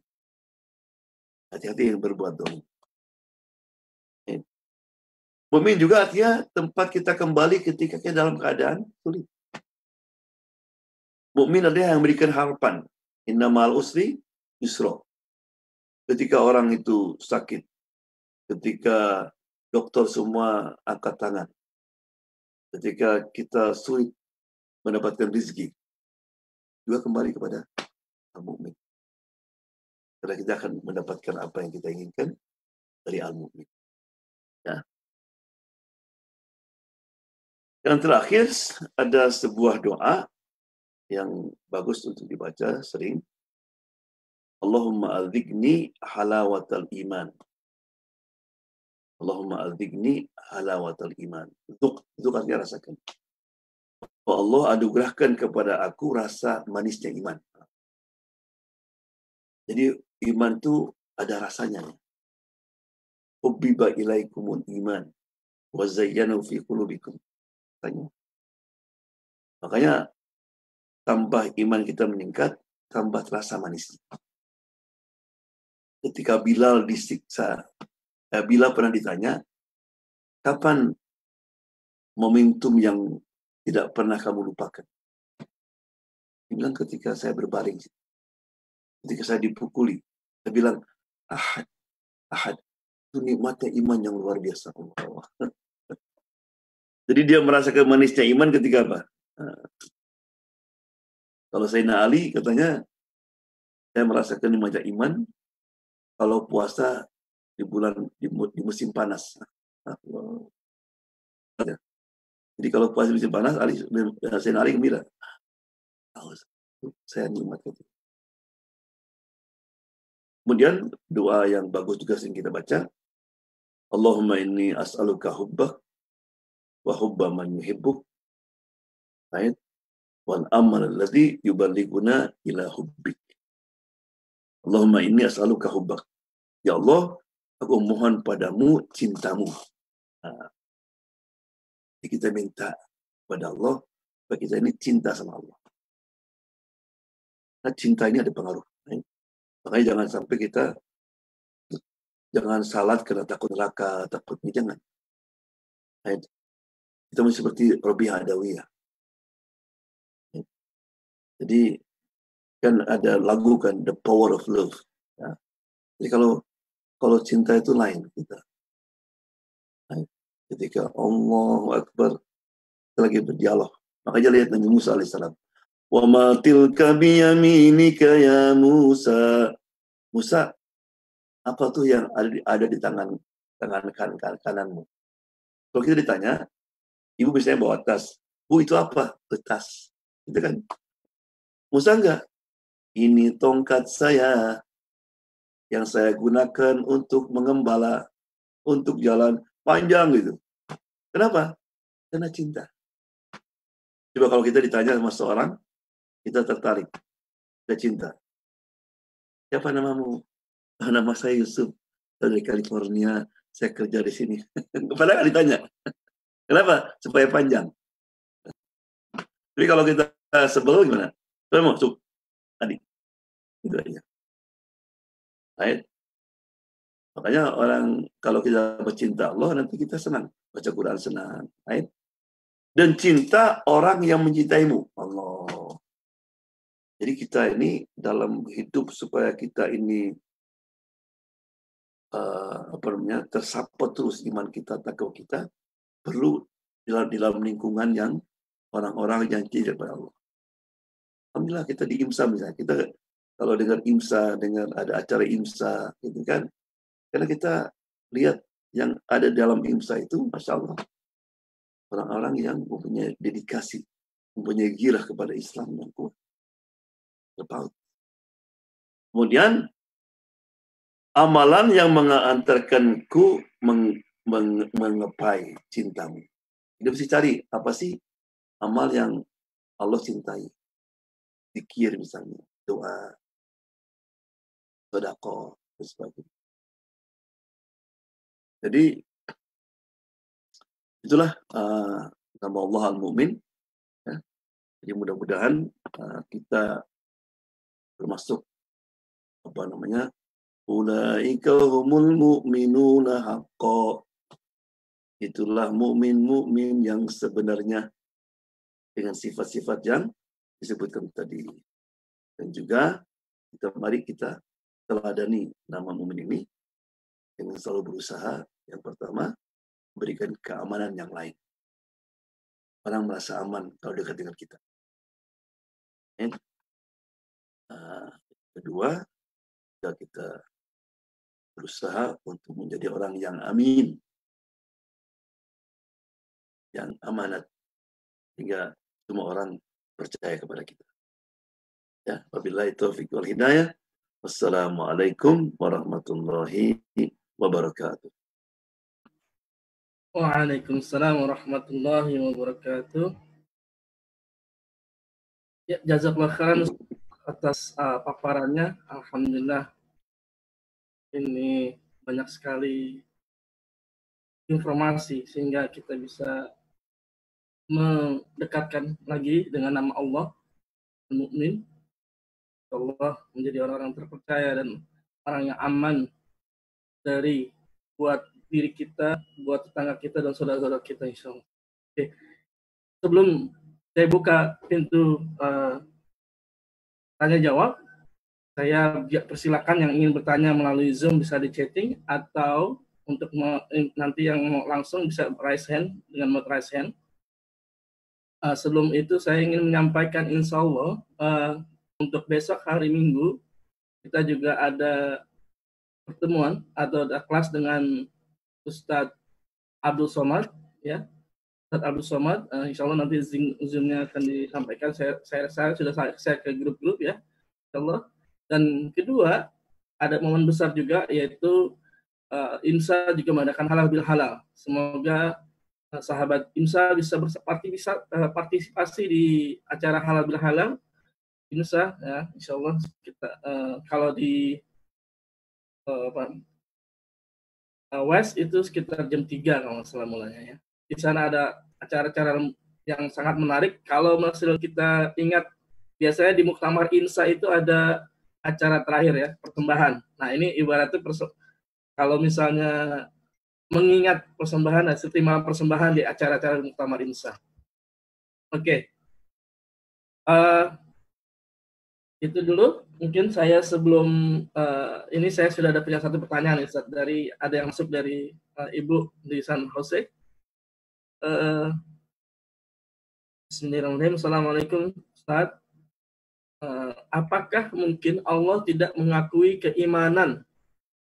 Hati-hati yang berbuat dolim. Mukmin juga artinya tempat kita kembali ketika kita dalam keadaan sulit. Mukmin adalah yang memberikan harapan. Innamal usri yusra. Ketika orang itu sakit, ketika dokter semua angkat tangan, ketika kita sulit mendapatkan rezeki, juga kembali kepada al-mukmin. Karena kita akan mendapatkan apa yang kita inginkan dari al-mukmin. Ya. Yang terakhir ada sebuah doa yang bagus untuk dibaca sering. Allahumma adzikni halawatal iman. Allahumma adzikni halawatal iman. Itu artinya rasakan. Oh Allah, anugerahkan kepada aku rasa manisnya iman. Jadi iman itu ada rasanya. Hubbiba ilaikumul iman wa zayyanu fi qulubikum. Makanya tambah iman kita meningkat, tambah terasa manis. Ketika Bilal disiksa, Bilal pernah ditanya, kapan momentum yang tidak pernah kamu lupakan? Dia bilang ketika saya berbaring, ketika saya dipukuli, dia bilang, ahad, itu nikmatnya iman yang luar biasa. Allah. Jadi dia merasakan manisnya iman ketika apa? Kalau Sayyidina Ali katanya, saya merasakan nikmatnya iman kalau puasa di musim panas. Jadi kalau puasa di musim panas, Sayyidina Ali gembira. Saya nikmat itu. Kemudian doa yang bagus juga sering kita baca. Allahumma inni as'aluka hubbak wa hubba man yuhibbuk. Ayat. Wal amal alladhi yuballighuna ila hubbik. Allahumma inni as'aluka hubbak. Ya Allah, aku mohon padamu cintamu. Jadi kita minta pada Allah, supaya kita ini cinta sama Allah. Nah, cinta ini ada pengaruh. Makanya jangan sampai jangan salat karena takut neraka, takut ini, jangan. Kita mesti seperti Rabi'ah Adawiyah. Jadi kan ada lagu kan, The Power of Love. Ya. Jadi kalau cinta itu lain kita. Ketika Allahu Akbar, kita lagi berdialog. Makanya lihat Nabi Musa alaihissalam. Wa ma tilka biyaminika ya Musa. Musa, apa tuh yang ada di tangan kananmu? Kalau kita ditanya, ibu biasanya bawa tas. Bu, itu apa? Tas. Gitu kan? Musa enggak. Ini tongkat saya yang saya gunakan untuk mengembala, untuk jalan panjang gitu. Kenapa? Karena cinta. Coba kalau kita ditanya sama seorang, kita tertarik, kita cinta. Siapa namamu? Nama saya Yusuf, dari California, saya kerja di sini. Padahal ditanya. Kenapa? Supaya panjang. Tapi kalau kita sebel gimana? Saya masuk tadi. Itu aja. Baik. Makanya orang kalau kita bercinta Allah, nanti kita senang. Baca Quran senang. Baik. Dan cinta orang yang mencintaimu. Allah. Jadi kita ini dalam hidup supaya kita ini tersapot terus iman kita, takwa kita, perlu dalam lingkungan yang orang-orang yang cinta kepada Allah. Alhamdulillah kita di IMSA misalnya, kita kalau dengar IMSA, dengar ada acara IMSA, gitu kan. Karena kita lihat yang ada dalam IMSA itu, Masya Allah, orang-orang yang mempunyai dedikasi, mempunyai girah kepada Islam yang kuat. Terpaut. Kemudian, amalan yang mengantarkanku mengepai cintamu. Kita mesti cari, apa sih amal yang Allah cintai? Zikir misalnya, doa, sedekah, dan sebagainya. Jadi, itulah nama Allah Al-Mu'min. Ya. Jadi mudah-mudahan kita termasuk ulaika humul mu'minuna haqqa. Itulah mukmin yang sebenarnya dengan sifat-sifat yang disebutkan tadi. Dan juga mari kita teladani nama mukmin ini dengan selalu berusaha yang pertama berikan keamanan yang lain. Orang merasa aman kalau dekat dengan kita. Kedua, kita berusaha untuk menjadi orang yang amin, yang amanat, hingga semua orang percaya kepada kita. Ya, wabillahi taufiq wal hidayah. Wassalamualaikum warahmatullahi wabarakatuh. Waalaikumsalam warahmatullahi wabarakatuh. Ya, jazakallah khairan atas paparannya. Alhamdulillah, ini banyak sekali informasi sehingga kita bisa mendekatkan lagi dengan nama Allah, Al-Mu'min. Allah menjadi orang-orang terpercaya dan orang yang aman dari buat diri kita, buat tetangga kita dan saudara-saudara kita, insya Allah. Oke. Sebelum saya buka pintu tanya jawab, saya persilakan yang ingin bertanya melalui Zoom bisa di chatting, atau untuk nanti yang mau langsung bisa raise hand dengan mode raise hand. Sebelum itu saya ingin menyampaikan, insya Allah untuk besok hari Minggu kita juga ada pertemuan atau ada kelas dengan Ustadz Abdul Somad, ya. Ustadz Abdul Somad, insya Allah nanti Zoom-nya akan disampaikan. Saya sudah share ke grup-grup, ya, insya Allah. Dan kedua, ada momen besar juga, yaitu IMSA juga mengadakan halal bil halal. Semoga sahabat IMSA bisa partisipasi di acara halal bil halal IMSA, ya, insya Allah. Kita kalau di West itu sekitar jam 3 kalau nggak salah mulanya, ya. Di sana ada acara-acara yang sangat menarik. Kalau masih kita ingat, biasanya di Muktamar INSA itu ada acara terakhir, ya, persembahan. Nah, ini ibaratnya kalau misalnya mengingat persembahan, terima persembahan di acara-acara Muktamar INSA. Oke. Itu dulu. Mungkin saya sebelum ini saya sudah ada punya satu pertanyaan, Ustaz, dari ada yang masuk dari Ibu di San Jose. Bismillahirrahmanirrahim. Assalamualaikum, Ustaz. Apakah mungkin Allah tidak mengakui keimanan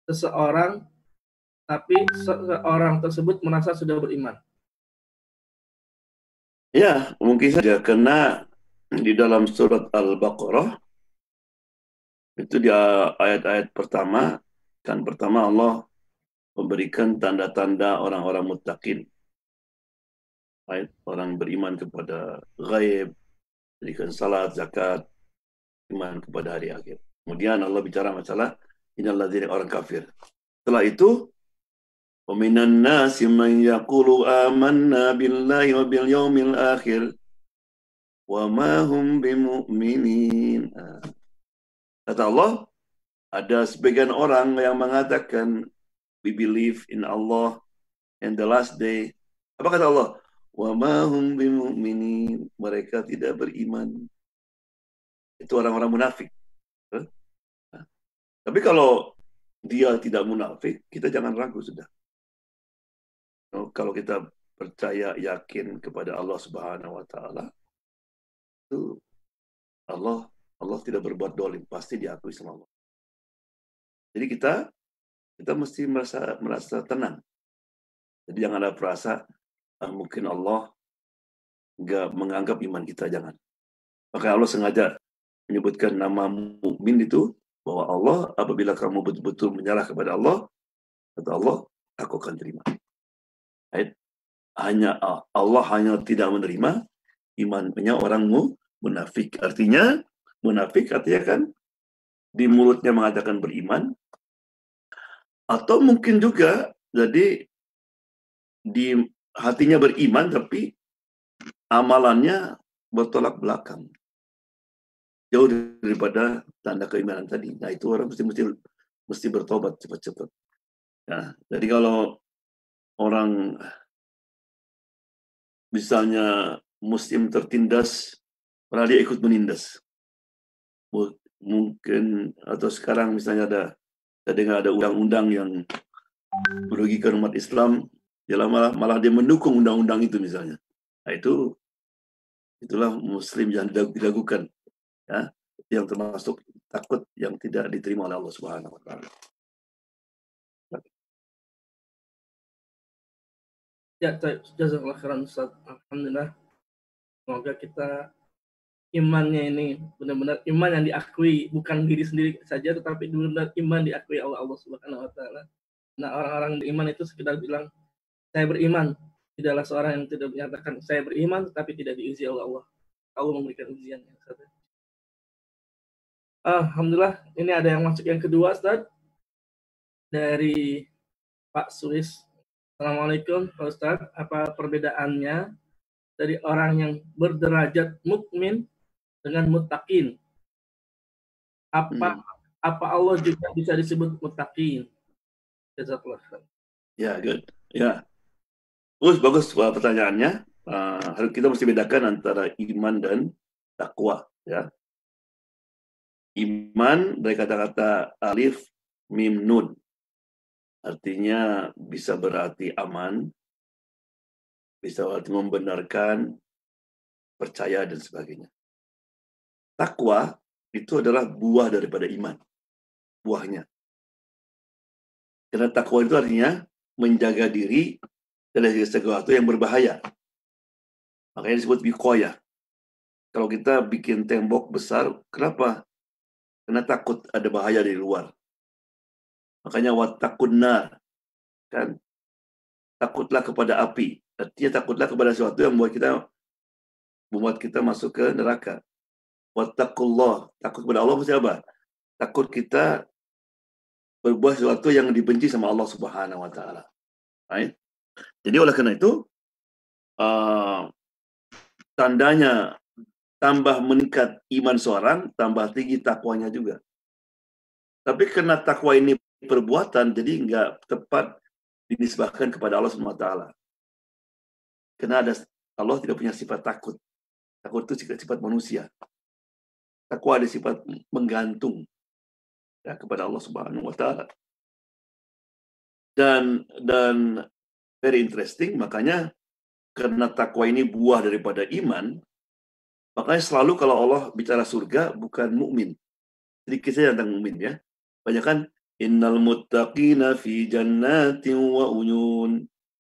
seseorang, tapi seseorang tersebut merasa sudah beriman? Ya, mungkin saja, karena di dalam surat Al-Baqarah itu di ayat-ayat pertama, kan pertama Allah memberikan tanda-tanda orang-orang muttaqin, orang beriman kepada ghaib, berikan salat, zakat, iman kepada hari akhir. Kemudian Allah bicara masalah innalladzina, orang kafir. Setelah itu, wa minan nasi man yaqulu amanna billahi wa bil yaumil akhir wa ma hum bimu'minin. Kata Allah, ada sebagian orang yang mengatakan we believe in Allah and the last day. Apa kata Allah? Wa ma hum bimu'minin. Mereka tidak beriman. Itu orang-orang munafik. Tapi kalau dia tidak munafik, kita jangan ragu sudah. Kalau kita percaya, yakin kepada Allah Subhanahu wa Ta'ala, itu Allah Allah tidak berbuat dolim, pasti diakui sama Allah. Jadi kita mesti merasa tenang. Jadi jangan ada perasa mungkin Allah nggak menganggap iman kita, jangan. Maka Allah sengaja menyebutkan nama mukmin itu, bahwa Allah apabila kamu betul-betul menyerah kepada Allah, kata Allah, aku akan terima. Allah hanya tidak menerima imannya orang munafik. Artinya munafik kan di mulutnya mengatakan beriman, atau mungkin juga jadi di hatinya beriman tapi amalannya bertolak belakang, jauh daripada tanda keimanan tadi. Nah, itu orang mesti bertobat cepat-cepat. Nah, jadi kalau orang misalnya muslim tertindas, padahal dia ikut menindas, mungkin, atau sekarang misalnya ada undang-undang yang merugikan umat Islam, dia malah dia mendukung undang-undang itu misalnya. Nah, itulah muslim yang dilakukan, ya, yang termasuk takut yang tidak diterima oleh Allah Subhanahu wa taala. Ya, jazakallah khairan Ustaz. Alhamdulillah. Semoga kita imannya ini benar-benar iman yang diakui, bukan diri sendiri saja, tetapi benar-benar iman diakui oleh Allah Subhanahu wa taala. Nah, orang-orang beriman itu sekedar bilang, saya beriman. Tidaklah seorang yang tidak menyatakan saya beriman tetapi tidak diuji oleh Allah. Allah memberikan ujian. Alhamdulillah, ini ada yang masuk yang kedua, Ustaz. Dari Pak Suis. Assalamualaikum, Pak Ustaz. Apa perbedaannya dari orang yang berderajat mukmin dengan muttaqin? Apa Allah juga bisa disebut muttaqin? Jazakallah. Ya, good. Ya. Bagus pertanyaannya. Kita mesti bedakan antara iman dan takwa, ya. Iman dari kata-kata alif mim nun, artinya bisa berarti aman, bisa berarti membenarkan, percaya, dan sebagainya. Takwa itu adalah buah daripada iman, buahnya. Karena takwa itu artinya menjaga diri dari sesuatu yang berbahaya. Makanya disebut wiqayah. Kalau kita bikin tembok besar, kenapa? Karena takut ada bahaya dari luar. Makanya wattaqun nar, kan? Takutlah kepada api. Artinya takutlah kepada sesuatu yang membuat kita masuk ke neraka. Wattaqullah, takut kepada Allah mesti apa? Takut kita berbuat sesuatu yang dibenci sama Allah Subhanahu wa taala. Right? Jadi oleh karena itu tandanya tambah meningkat iman seorang, tambah tinggi takwanya juga. Tapi karena takwa ini perbuatan, jadi nggak tepat dinisbahkan kepada Allah Subhanahu wa taala. Karena Allah tidak punya sifat takut. Takut itu sifat manusia. Takwa ada sifat menggantung, ya, kepada Allah Subhanahu wa taala. Dan very interesting, makanya karena takwa ini buah daripada iman, makanya selalu kalau Allah bicara surga bukan mukmin. Sedikit saja tentang mukmin, ya. Banyak kan innal muttaqina fi jannatin wa uyun.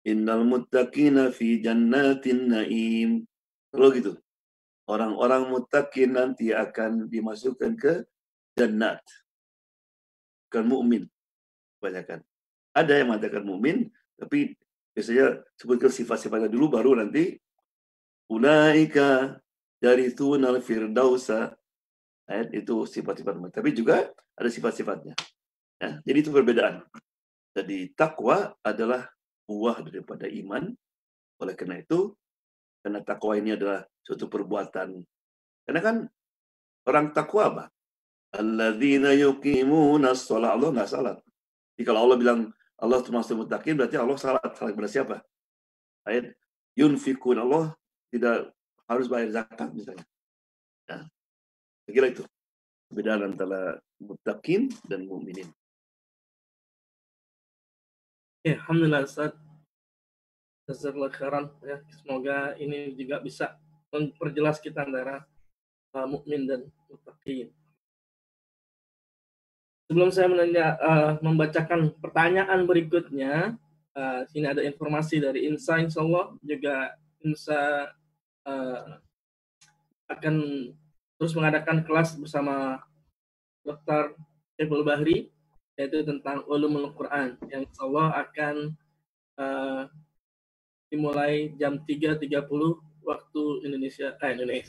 Innal muttaqina fi jannatin naim. Kalau gitu. Orang-orang muttaqin nanti akan dimasukkan ke jannat. Bukan mukmin. Kebanyakan. Ada yang mengatakan mukmin, tapi biasanya sebutkan sifat-sifatnya dulu, baru nanti ulaika yarithunal firdausa. Ayat itu sifat-sifat. Tapi juga ada sifat-sifatnya. Ya, jadi itu perbedaan. Jadi takwa adalah buah daripada iman. Oleh karena itu, karena takwa ini adalah suatu perbuatan. Karena kan orang takwa apa? Alladzina yuqimuna shalah. Allah nggak salat. Jadi kalau Allah bilang Allah termasuk muttaqin, berarti Allah salat. Salat kepada siapa? Ayat yunfikun, Allah tidak harus bayar zakat misalnya. Nah, saya kira itu perbedaan antara muttaqin dan mukminin. Ya, alhamdulillah Ustaz. Jazakallah khairan, ya. Semoga ini juga bisa memperjelas kita antara mukmin dan muttaqin. Sebelum saya membacakan pertanyaan berikutnya, sini ada informasi dari INSA, insya Allah juga INSA akan terus mengadakan kelas bersama Dr. Syaiful Bahri, yaitu tentang ulumul Quran, yang insya Allah akan dimulai jam 3.30 waktu Indonesia,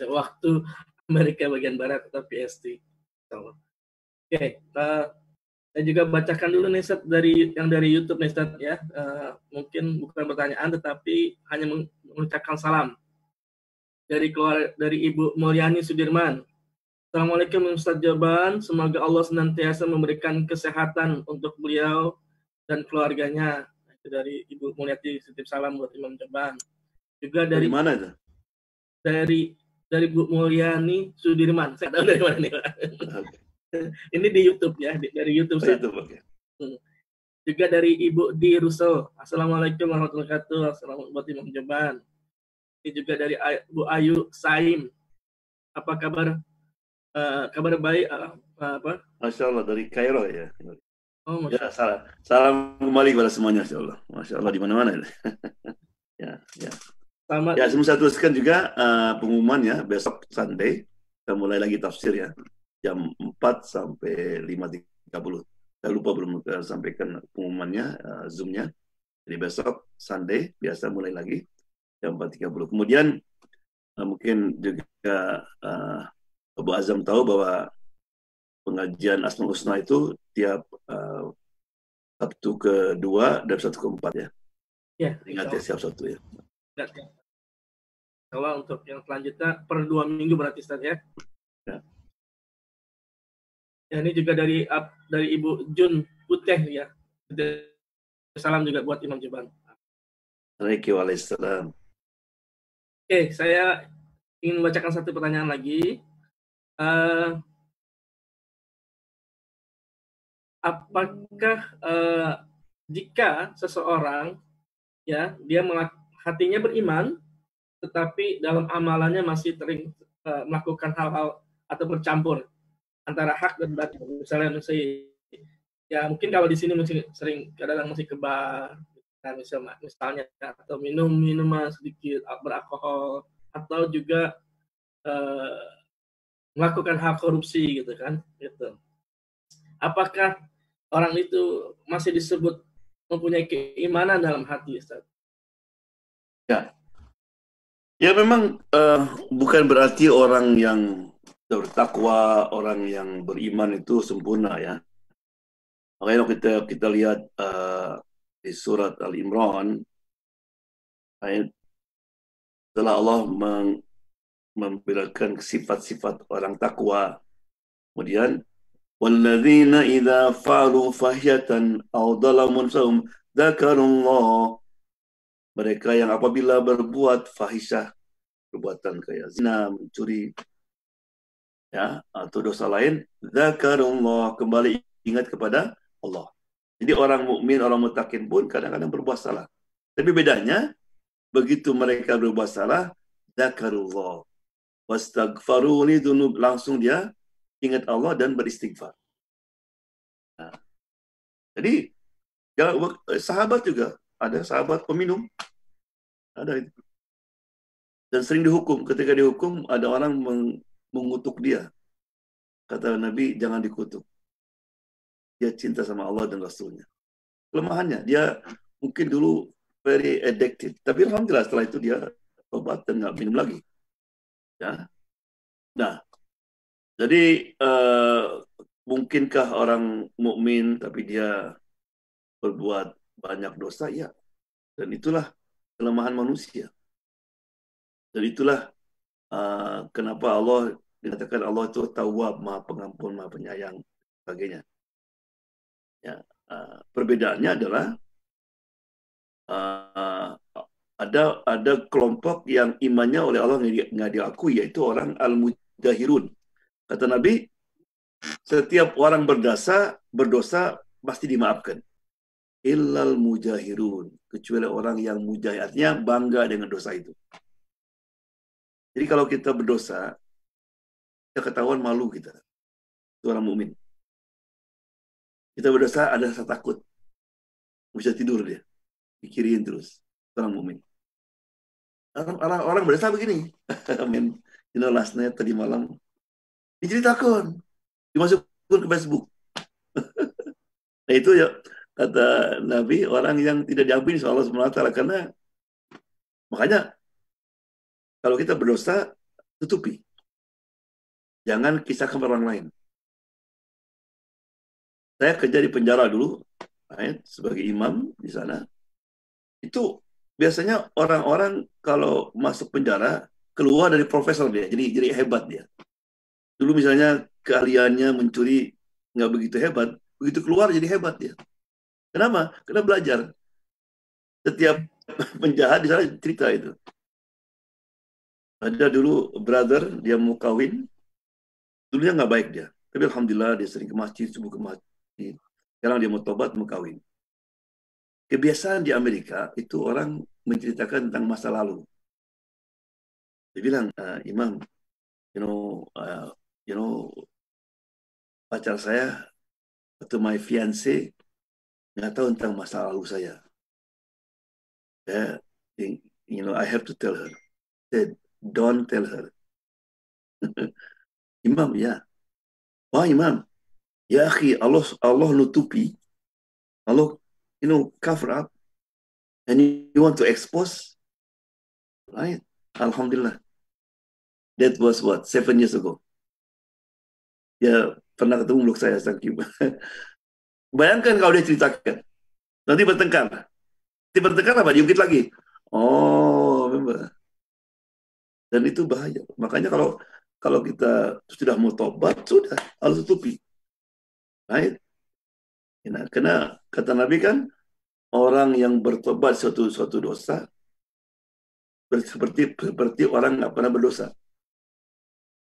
waktu Amerika bagian Barat atau PST. Oke, saya juga bacakan dulu nih Ustaz dari YouTube nih Ustaz ya. Mungkin bukan pertanyaan tetapi hanya mengucapkan salam dari Ibu Mulyani Sudirman. Assalamualaikum Ustaz Jaban, semoga Allah senantiasa memberikan kesehatan untuk beliau dan keluarganya. Itu dari Ibu Mulyani, titip salam buat Imam Jaban. Juga dari mana itu? Dari Bu Mulyani Sudirman. Saya tahu dari mana nih, Pak. Ini di YouTube ya, dari YouTube. Okay. Juga dari Ibu Di Russo. Assalamualaikum warahmatullahi wabarakatuh. Assalamualaikum buat Imam Jaban. Ini juga dari Bu Ayu Saim. Apa kabar? Kabar baik. Apa? Masya Allah, dari Kairo ya. Oh, Masya Allah. Ya, salam kembali kepada semuanya, Masya Allah. Masya Allah di mana-mana. Ya. Sama. Ya, saya teruskan juga pengumumannya besok Sunday. Kita mulai lagi tafsir ya. Jam 4 sampai 5.30. Saya lupa belum sampaikan pengumumannya, Zoom-nya. Jadi besok Sunday, biasa mulai lagi jam 4.30. Kemudian mungkin juga Abu Azam tahu bahwa pengajian Asmaul Husna itu tiap Sabtu ke-2 dan Sabtu ke-4 ya. Ya. Ingat ya, siap satu ya. Kalau untuk yang selanjutnya per 2 minggu berarti Ustaz ya. Ya, ini juga dari Ibu Jun Putih ya. Salam juga buat Imam Jaban. Waalaikumsalam. Oke, saya ingin membacakan satu pertanyaan lagi. Apakah jika seseorang ya dia hatinya beriman tetapi dalam amalannya masih sering melakukan hal-hal atau bercampur antara hak dan batil, misalnya ya mungkin kalau di sini masih sering kadang masih kebar, nah, misalnya atau minuman sedikit beralkohol atau juga melakukan hal korupsi gitu kan, gitu. Apakah orang itu masih disebut mempunyai keimanan dalam hati, Ustaz? Ya memang bukan berarti orang yang bertakwa, orang yang beriman itu sempurna ya. Makanya kita lihat di surat Al-Imran, setelah Allah memberikan sifat-sifat orang takwa, kemudian walladzina idza fa'alu fahyatan aw dhalamu anfusahum dzakarullah, mereka yang apabila berbuat fahisyah, perbuatan kayak zina, mencuri, ya, atau dosa lain, dzakarullah, kembali ingat kepada Allah. Jadi orang mukmin, orang muttaqin pun kadang-kadang berbuat salah. Tapi bedanya, begitu mereka berbuat salah, dzakarullah, wastaghfaru li dzunub, langsung dia ingat Allah dan beristighfar. Nah, jadi sahabat juga, ada sahabat peminum, ada itu. Dan sering dihukum. Ketika dihukum, ada orang mengutuk dia. Kata Nabi, jangan dikutuk. Dia cinta sama Allah dan Rasulnya. Kelemahannya, dia mungkin dulu very addicted. Tapi alhamdulillah setelah itu dia tobat dan nggak minum lagi. Ya. Nah, jadi mungkinkah orang mukmin tapi dia berbuat banyak dosa? Ya. Dan itulah kelemahan manusia. Dan itulah kenapa Allah dikatakan Allah itu Tawwab, Maha Pengampun, Maha Penyayang, sebagainya. Ya, perbedaannya adalah ada kelompok yang imannya oleh Allah nggak diakui, yaitu orang al-mujahirun. Kata Nabi, setiap orang berdosa pasti dimaafkan. Illal mujahirun, kecuali orang yang mujahir, artinya bangga dengan dosa itu. Jadi kalau kita berdosa, kita ketahuan malu kita. Itu orang mukmin. Kita berdosa ada rasa takut. Bisa tidur dia. Pikirin terus. Itu orang mukmin. Orang berdosa begini. Amin. Last night tadi malam diceritakan, dimasukkan ke Facebook. Nah itu ya kata Nabi, orang yang tidak diampuni oleh Allah Subhanahu wa taala, karena makanya kalau kita berdosa tutupi. Jangan kisahkan orang lain. Saya kerja di penjara dulu, sebagai imam di sana. Itu biasanya orang-orang kalau masuk penjara keluar dari profesor dia, jadi hebat dia. Dulu misalnya keahliannya mencuri nggak begitu hebat, begitu keluar jadi hebat dia. Kenapa? Karena belajar. Setiap penjahat di sana cerita itu. Ada dulu brother, dia mau kawin, dulunya nggak baik dia. Tapi alhamdulillah dia sering ke masjid, subuh ke masjid. Sekarang dia mau tobat, mau kawin. Kebiasaan di Amerika itu orang menceritakan tentang masa lalu. Dia bilang, Imam, you know, pacar saya atau my fiance nggak tahu tentang masa lalu saya. I have to tell her. Said, don't tell her. Imam, ya. Wah, Imam. Ya, akhi, Allah nutupi. Allah, cover up. And you want to expose? Right? Alhamdulillah. That was what? 7 years ago. Ya, pernah ketemu blog saya, thank you. Bayangkan kalau dia ceritakan. Nanti bertengkar. Apa? Diungkit lagi. Oh, memang. Dan itu bahaya. Makanya kalau kita sudah mau tobat, sudah harus tutupi. Right? Karena kata Nabi kan, orang yang bertobat suatu dosa seperti orang nggak pernah berdosa.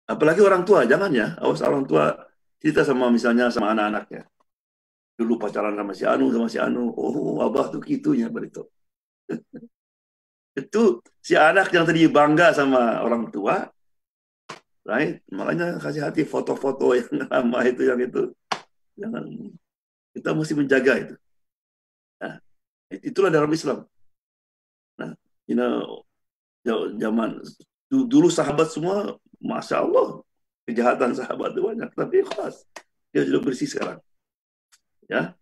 Apalagi orang tua, jangan ya. Awas orang tua cerita misalnya sama anak-anaknya. Dulu pacaran sama si Anu. Oh, abah tuh gitunya begitu. Itu si anak yang tadi bangga sama orang tua, right? Makanya kasih hati foto-foto yang lama itu, jangan, kita mesti menjaga itu. Nah, itulah dalam Islam. Nah, zaman dulu sahabat semua, masya Allah, kejahatan sahabat itu banyak, tapi khas dia sudah bersih sekarang. Ya.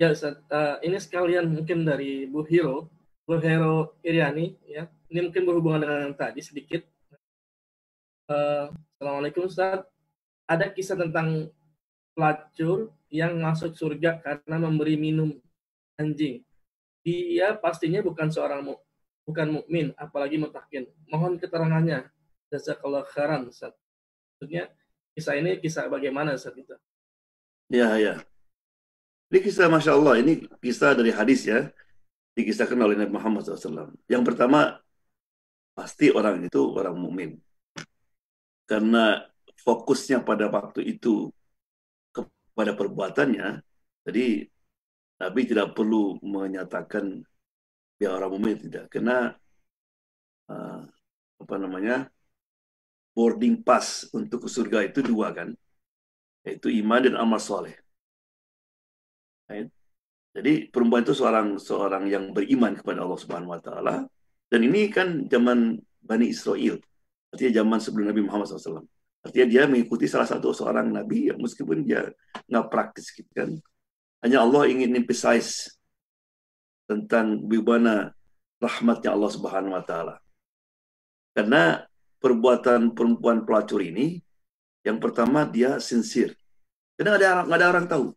Ya Ustaz, ini sekalian mungkin dari Bu Hero Iriani, ya. Ini mungkin berhubungan dengan yang tadi sedikit. Assalamualaikum Ustaz. Ada kisah tentang pelacur yang masuk surga karena memberi minum anjing. Dia pastinya bukan mukmin, apalagi mutakin. Mohon keterangannya. Jazakallah khairan, Ustaz. Maksudnya kisah ini kisah bagaimana Ustaz itu? Ya. Ini kisah Masya Allah, ini kisah dari hadis ya, dikisahkan oleh Nabi Muhammad SAW. Yang pertama, pasti orang itu orang mukmin. Karena fokusnya pada waktu itu kepada perbuatannya, jadi Nabi tidak perlu menyatakan dia orang mukmin, tidak. Karena boarding pass untuk ke surga itu 2 kan, yaitu iman dan amal soleh. Jadi perempuan itu seorang yang beriman kepada Allah Subhanahu wa taala, dan ini kan zaman Bani Israel. Artinya zaman sebelum Nabi Muhammad SAW. Artinya dia mengikuti salah satu seorang nabi, meskipun dia nggak praktis gitu kan. Hanya Allah ingin emphasize tentang bagaimana rahmatnya Allah Subhanahu wa taala. Karena perbuatan perempuan pelacur ini, yang pertama dia sincere. Karena nggak ada orang tahu.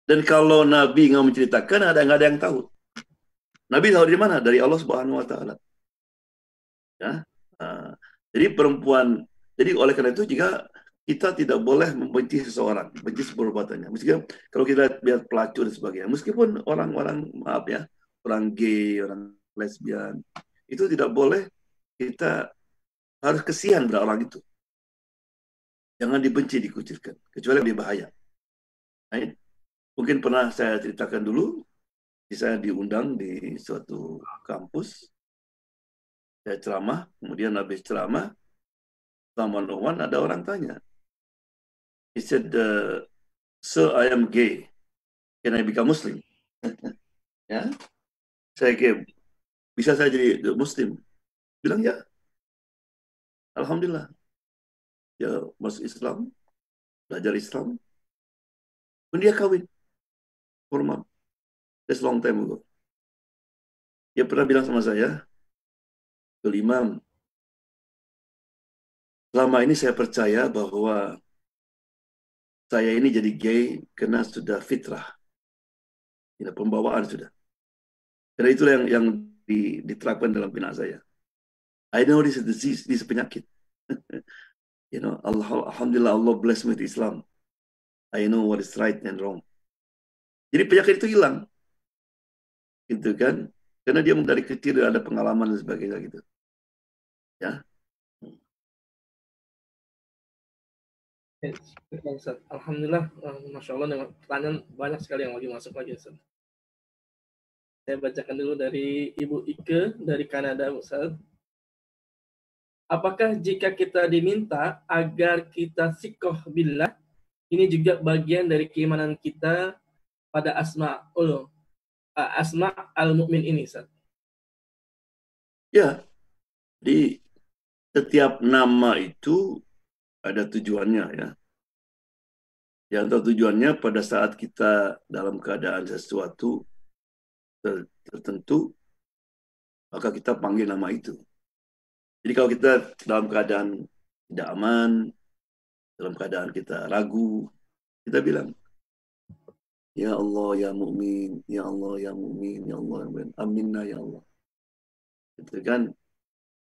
Dan kalau Nabi nggak menceritakan, nggak ada yang tahu. Nabi tahu dari mana? Dari Allah Subhanahu wa taala. Ya. Jadi oleh karena itu juga kita tidak boleh membenci seseorang, benci perbuatannya. Meskipun kalau kita lihat pelacur dan sebagainya, meskipun orang-orang, maaf ya, orang gay, orang lesbian, itu tidak boleh kita harus kesian pada orang itu. Jangan dibenci, dikucilkan, kecuali dia bahaya. Right? Mungkin pernah saya ceritakan dulu, saya diundang di suatu kampus, Saya ceramah, kemudian habis ceramah, one ada orang tanya. He said, "Sir, I am gay. Can I become Muslim?" Ya, saya gay. Bisa saya jadi Muslim? Bilang ya. Alhamdulillah. Ya, masuk Islam, belajar Islam. Kemudian dia kawin. Formal. That's long time ago. Dia pernah bilang sama saya, Imam, selama ini saya percaya bahwa saya ini jadi gay karena sudah fitrah. Ya, pembawaan sudah. Karena itulah yang diterapkan dalam benak saya. I know this is disease, this is penyakit. You know, Alhamdulillah Allah bless me with Islam. I know what is right and wrong. Jadi penyakit itu hilang. Gitu kan. Karena dia dari kecil ada pengalaman dan sebagainya gitu. Ya. Alhamdulillah, Masya Allah, pertanyaan banyak sekali yang lagi masuk lagi, Ustaz. Saya bacakan dulu dari Ibu Ike dari Kanada, Ustaz. Apakah jika kita diminta agar kita sikoh billah, ini juga bagian dari keimanan kita pada asma al-mu'min ini, Ustaz? Ya, di setiap nama itu ada tujuannya ya. Yang tujuannya pada saat kita dalam keadaan sesuatu tertentu, maka kita panggil nama itu. Jadi kalau kita dalam keadaan tidak aman, dalam keadaan kita ragu, kita bilang, Ya Allah, Ya Mu'min, Ya Allah, Ya Mu'min, Ya Allah, Ya Mu'min, Aminna, Ya Allah. Gitu kan?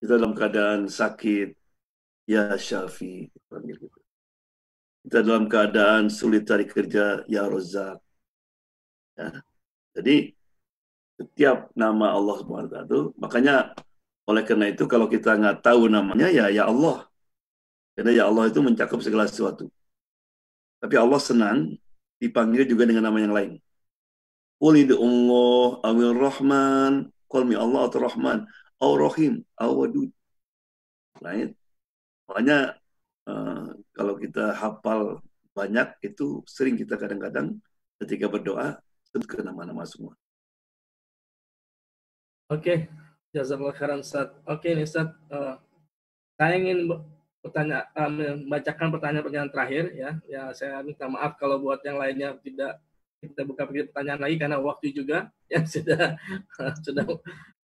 Kita dalam keadaan sakit, Ya Syafi, panggil gitu. Kita dalam keadaan sulit cari kerja, Ya Razak. Ya. Jadi, setiap nama Allah SWT, makanya oleh karena itu kalau kita nggak tahu namanya, ya Allah. Karena ya Allah itu mencakup segala sesuatu. Tapi Allah senang dipanggil juga dengan nama yang lain. Qul Allah, awil Rahman, call me Allah atau Rahman, atau Rahim, atau Wadud. Lain. Makanya kalau kita hafal banyak, itu sering kita kadang-kadang ketika berdoa, sebut ke nama-nama semua. Oke, jazakallah khairan, Ustaz. Oke, ini Ustaz, saya ingin membacakan pertanyaan-pertanyaan terakhir ya. Ya, saya minta maaf kalau buat yang lainnya tidak kita buka pertanyaan lagi karena waktu juga yang sudah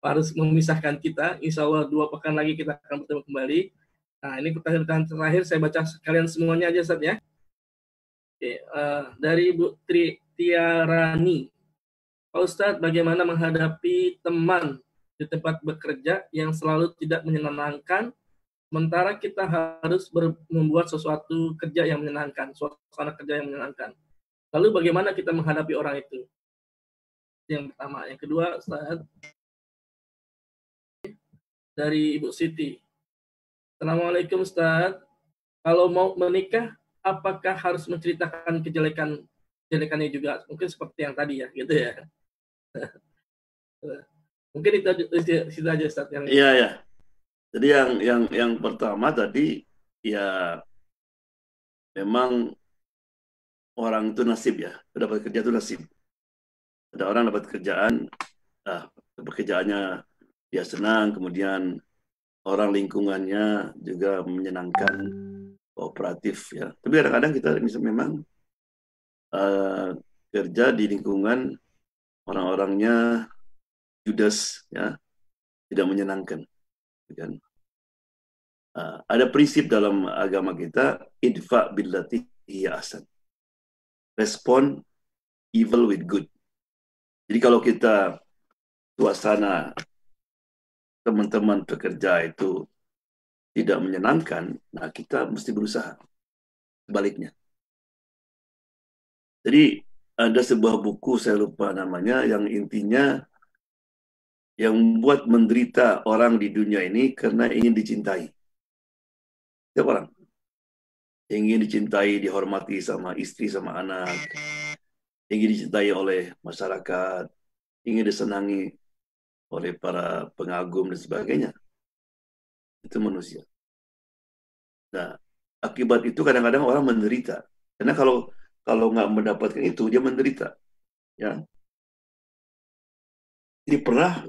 harus memisahkan kita. Insya Allah 2 pekan lagi kita akan bertemu kembali. Nah, ini pertanyaan terakhir saya baca sekalian semuanya aja, Ustaz ya. Oke, dari Bu Tiarani. Pak Ustadz, bagaimana menghadapi teman di tempat bekerja yang selalu tidak menyenangkan, sementara kita harus membuat sesuatu kerja yang menyenangkan, suasana kerja yang menyenangkan. Lalu bagaimana kita menghadapi orang itu? Yang pertama. Yang kedua, Ustadz, dari Ibu Siti. Assalamualaikum, Ustadz. Kalau mau menikah, apakah harus menceritakan kejelekannya juga? Mungkin seperti yang tadi ya, gitu ya. Mungkin itu aja, Ustaz. Iya, ya. Jadi yang pertama tadi, ya memang orang itu nasib ya. Dapat kerja itu nasib. Ada orang dapat kerjaan, pekerjaannya dia senang, kemudian orang lingkungannya juga menyenangkan, kooperatif ya. Tapi kadang-kadang kita bisa memang kerja di lingkungan orang-orangnya judes ya, tidak menyenangkan. Kan? Ada prinsip dalam agama kita, idfa billati hiya ahsan. Respon evil with good. Jadi kalau kita suasana teman-teman pekerja itu tidak menyenangkan, nah kita mesti berusaha sebaliknya. Jadi ada sebuah buku, saya lupa namanya, yang intinya yang membuat menderita orang di dunia ini karena ingin dicintai. Setiap orang ingin dicintai, dihormati sama istri, sama anak, ingin dicintai oleh masyarakat, ingin disenangi oleh para pengagum dan sebagainya. itu manusia. Nah, akibat itu kadang-kadang orang menderita. Karena kalau nggak mendapatkan itu, dia menderita. Ya. Jadi pernah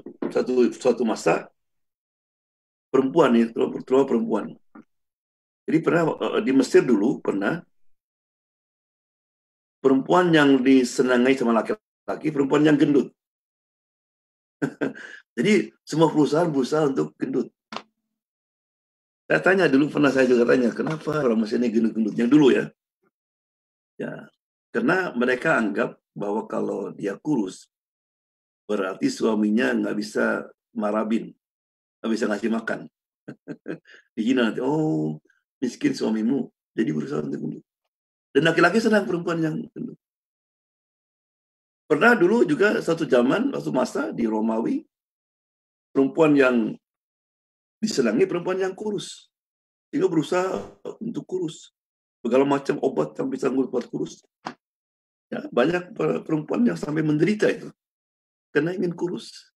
suatu masa perempuan ya, terutama perempuan. Jadi pernah di Mesir dulu pernah perempuan yang disenangi sama laki-laki, perempuan yang gendut. Jadi semua perusahaan berusaha untuk gendut. Saya tanya dulu, pernah saya juga tanya, kenapa orang Mesir ini gendut-gendut? Yang dulu ya. Ya, karena mereka anggap bahwa kalau dia kurus, berarti suaminya nggak bisa marabin, nggak bisa ngasih makan. Dihina nanti, oh miskin suamimu, jadi berusaha untuk gendut. Dan laki-laki senang perempuan yang gendut. Pernah dulu juga satu zaman, satu masa di Romawi, perempuan yang disenangi perempuan yang kurus. Sehingga berusaha untuk kurus. Segala macam obat yang bisa membuat kurus. Ya, banyak perempuan yang sampai menderita itu. Karena ingin kurus.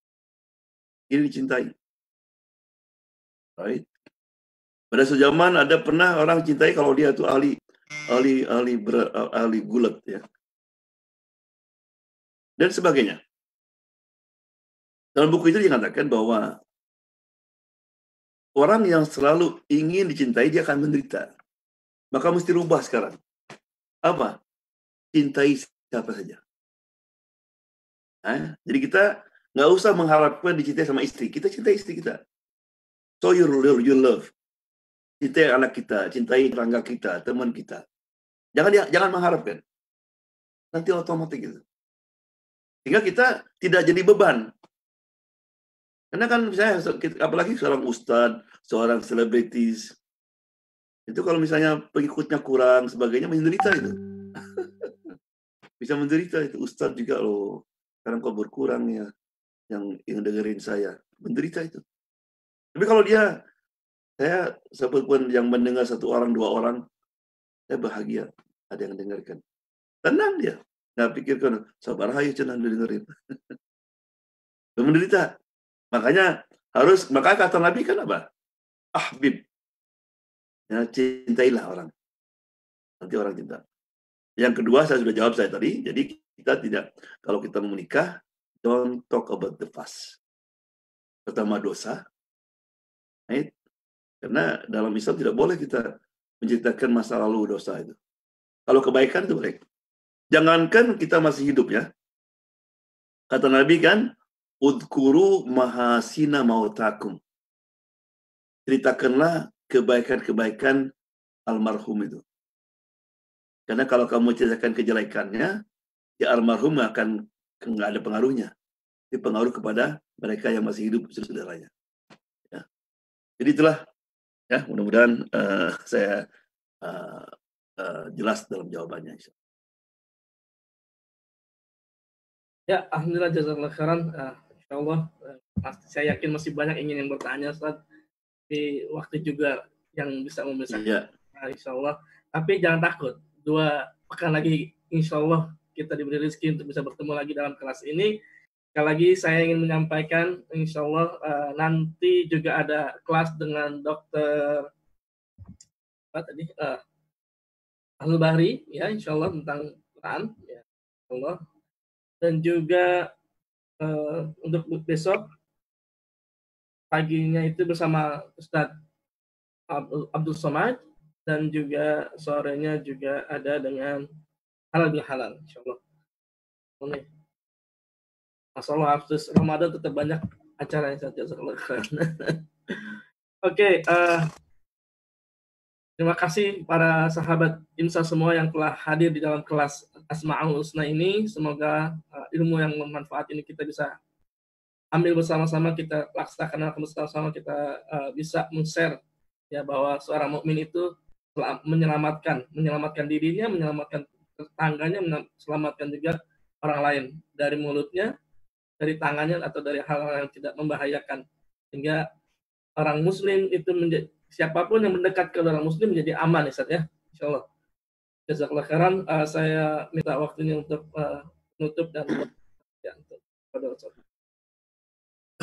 Ingin dicintai. Right? Pada sejaman ada pernah orang cintai kalau dia itu ahli gulat ya. Dan sebagainya. Dalam buku itu dikatakan bahwa orang yang selalu ingin dicintai dia akan menderita. Maka mesti rubah sekarang. Apa? Cintai siapa saja. Nah, jadi kita nggak usah mengharapkan dicintai sama istri. Kita cintai istri kita. So you love. Cintai anak kita, cintai tetangga kita, teman kita. Jangan mengharapkan. Nanti otomatis gitu. Sehingga kita tidak jadi beban. Karena kan misalnya, apalagi seorang ustadz, seorang selebritis, itu kalau misalnya pengikutnya kurang, sebagainya menderita itu. Bisa menderita itu. Ustadz juga loh, sekarang kok berkurang ya, yang dengerin saya. Menderita itu. Tapi kalau saya seperti yang mendengar satu orang, dua orang, saya bahagia. Ada yang dengarkan. Tenang dia. Nggak pikirkan, sabar aja cenah dengerin. Menderita. Makanya kata Nabi kan apa? Ahbib. Ya, cintailah orang. Nanti orang cinta. Yang kedua saya sudah jawab saya tadi. Jadi kita tidak, kalau kita menikah, don't talk about the past. Pertama dosa. Right? Karena dalam Islam tidak boleh kita menceritakan masa lalu dosa itu. Kalau kebaikan itu baik. Jangankan kita masih hidup ya. Kata Nabi kan, udkuru mahasina mautakum. Ceritakanlah kebaikan-kebaikan almarhum itu. Karena kalau kamu ceritakan kejelekannya, ya almarhum akan nggak ada pengaruhnya. Ini pengaruh kepada mereka yang masih hidup, saudaranya. Ya. Jadi itulah, ya mudah-mudahan saya jelas dalam jawabannya. Ya, alhamdulillah jazakallahu khairan. Insyaallah saya yakin masih banyak yang bertanya, Ustaz. Di waktu juga yang bisa memisahkan. Ya. Insyaallah. Tapi jangan takut. 2 pekan lagi insyaallah kita diberi rezeki untuk bisa bertemu lagi dalam kelas ini. Sekali lagi saya ingin menyampaikan insyaallah nanti juga ada kelas dengan Dr. Abdul Bahri ya, insyaallah tentang Quran ya, insyaallah. Dan juga untuk besok paginya itu bersama Ustadz Abdul Somad, dan juga sorenya juga ada dengan halal bihalal insyaallah. Masalah Hafiz Ramadan tetap banyak acara yang saja. Oke, terima kasih para sahabat IMSA semua yang telah hadir di dalam kelas Asma'ul Husna ini. Semoga ilmu yang bermanfaat ini kita bisa ambil bersama-sama, kita laksanakan bersama-sama, kita bisa men-share ya bahwa seorang mukmin itu menyelamatkan dirinya, menyelamatkan tetangganya, menyelamatkan juga orang lain dari mulutnya, dari tangannya, atau dari hal-hal yang tidak membahayakan. Sehingga orang muslim itu siapapun yang mendekat ke orang muslim menjadi aman ya Ustaz ya. Insyaallah. Jazakallahu khairan. Saya minta waktunya untuk menutup dan ya, untuk pada Ustaz.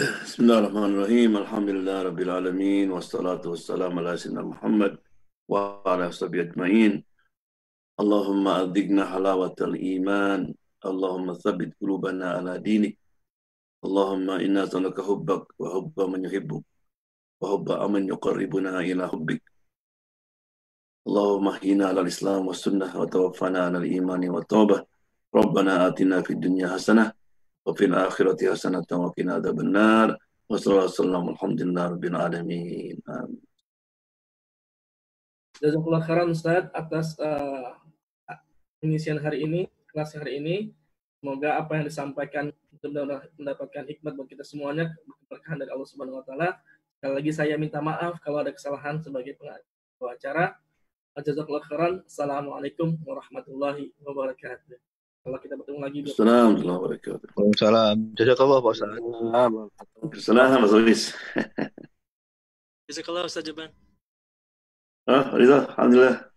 Bismillahirrahmanirrahim. Alhamdulillah rabbil alamin wassalatu wassalamu ala sayyidina Muhammad wa ala sahbihi ajmain. Allahumma adzikna halawatal iman. Allahumma tsabbit qulubana ala dinik. Allahumma inna nas'aluka hubbak wa hubba man yuhibbuk wa hubba man yuqarribuna ila hubbik. Allahumma hina ala islam wa sunnah wa tawaffana ala imani wa tawbah. Rabbana atina fid dunya hasanah wa fil akhirati hasanatan wa qina adzabannar. Wassalamualaikum warahmatullahi wabarakatuh. Jazakallah khairan Ustaz atas pengisian hari ini, kelas hari ini. Semoga apa yang disampaikan mendapatkan hikmat buat kita semuanya, keberkahan dari Allah Subhanahu wa taala. Sekali lagi saya minta maaf kalau ada kesalahan sebagai pengacara acara. Jazakallah khairan. Assalamualaikum warahmatullahi wabarakatuh. Kalau kita bertemu lagi Assalamualaikum warahmatullahi wabarakatuh. Waalaikumsalam. Jazakallah Pak Ustaz. Assalamualaikum Mas Luis. Jazakallah Ustaz Jaban. Riza, alhamdulillah.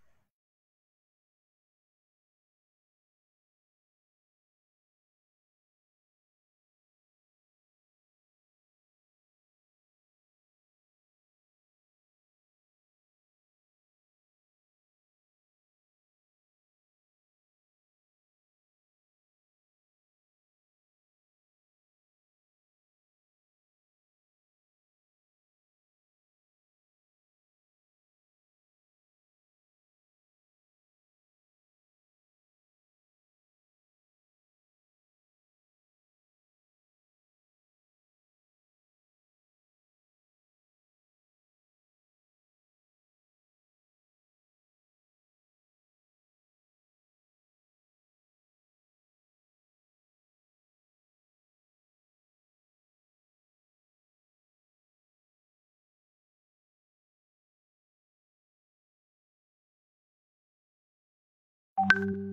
Thank you.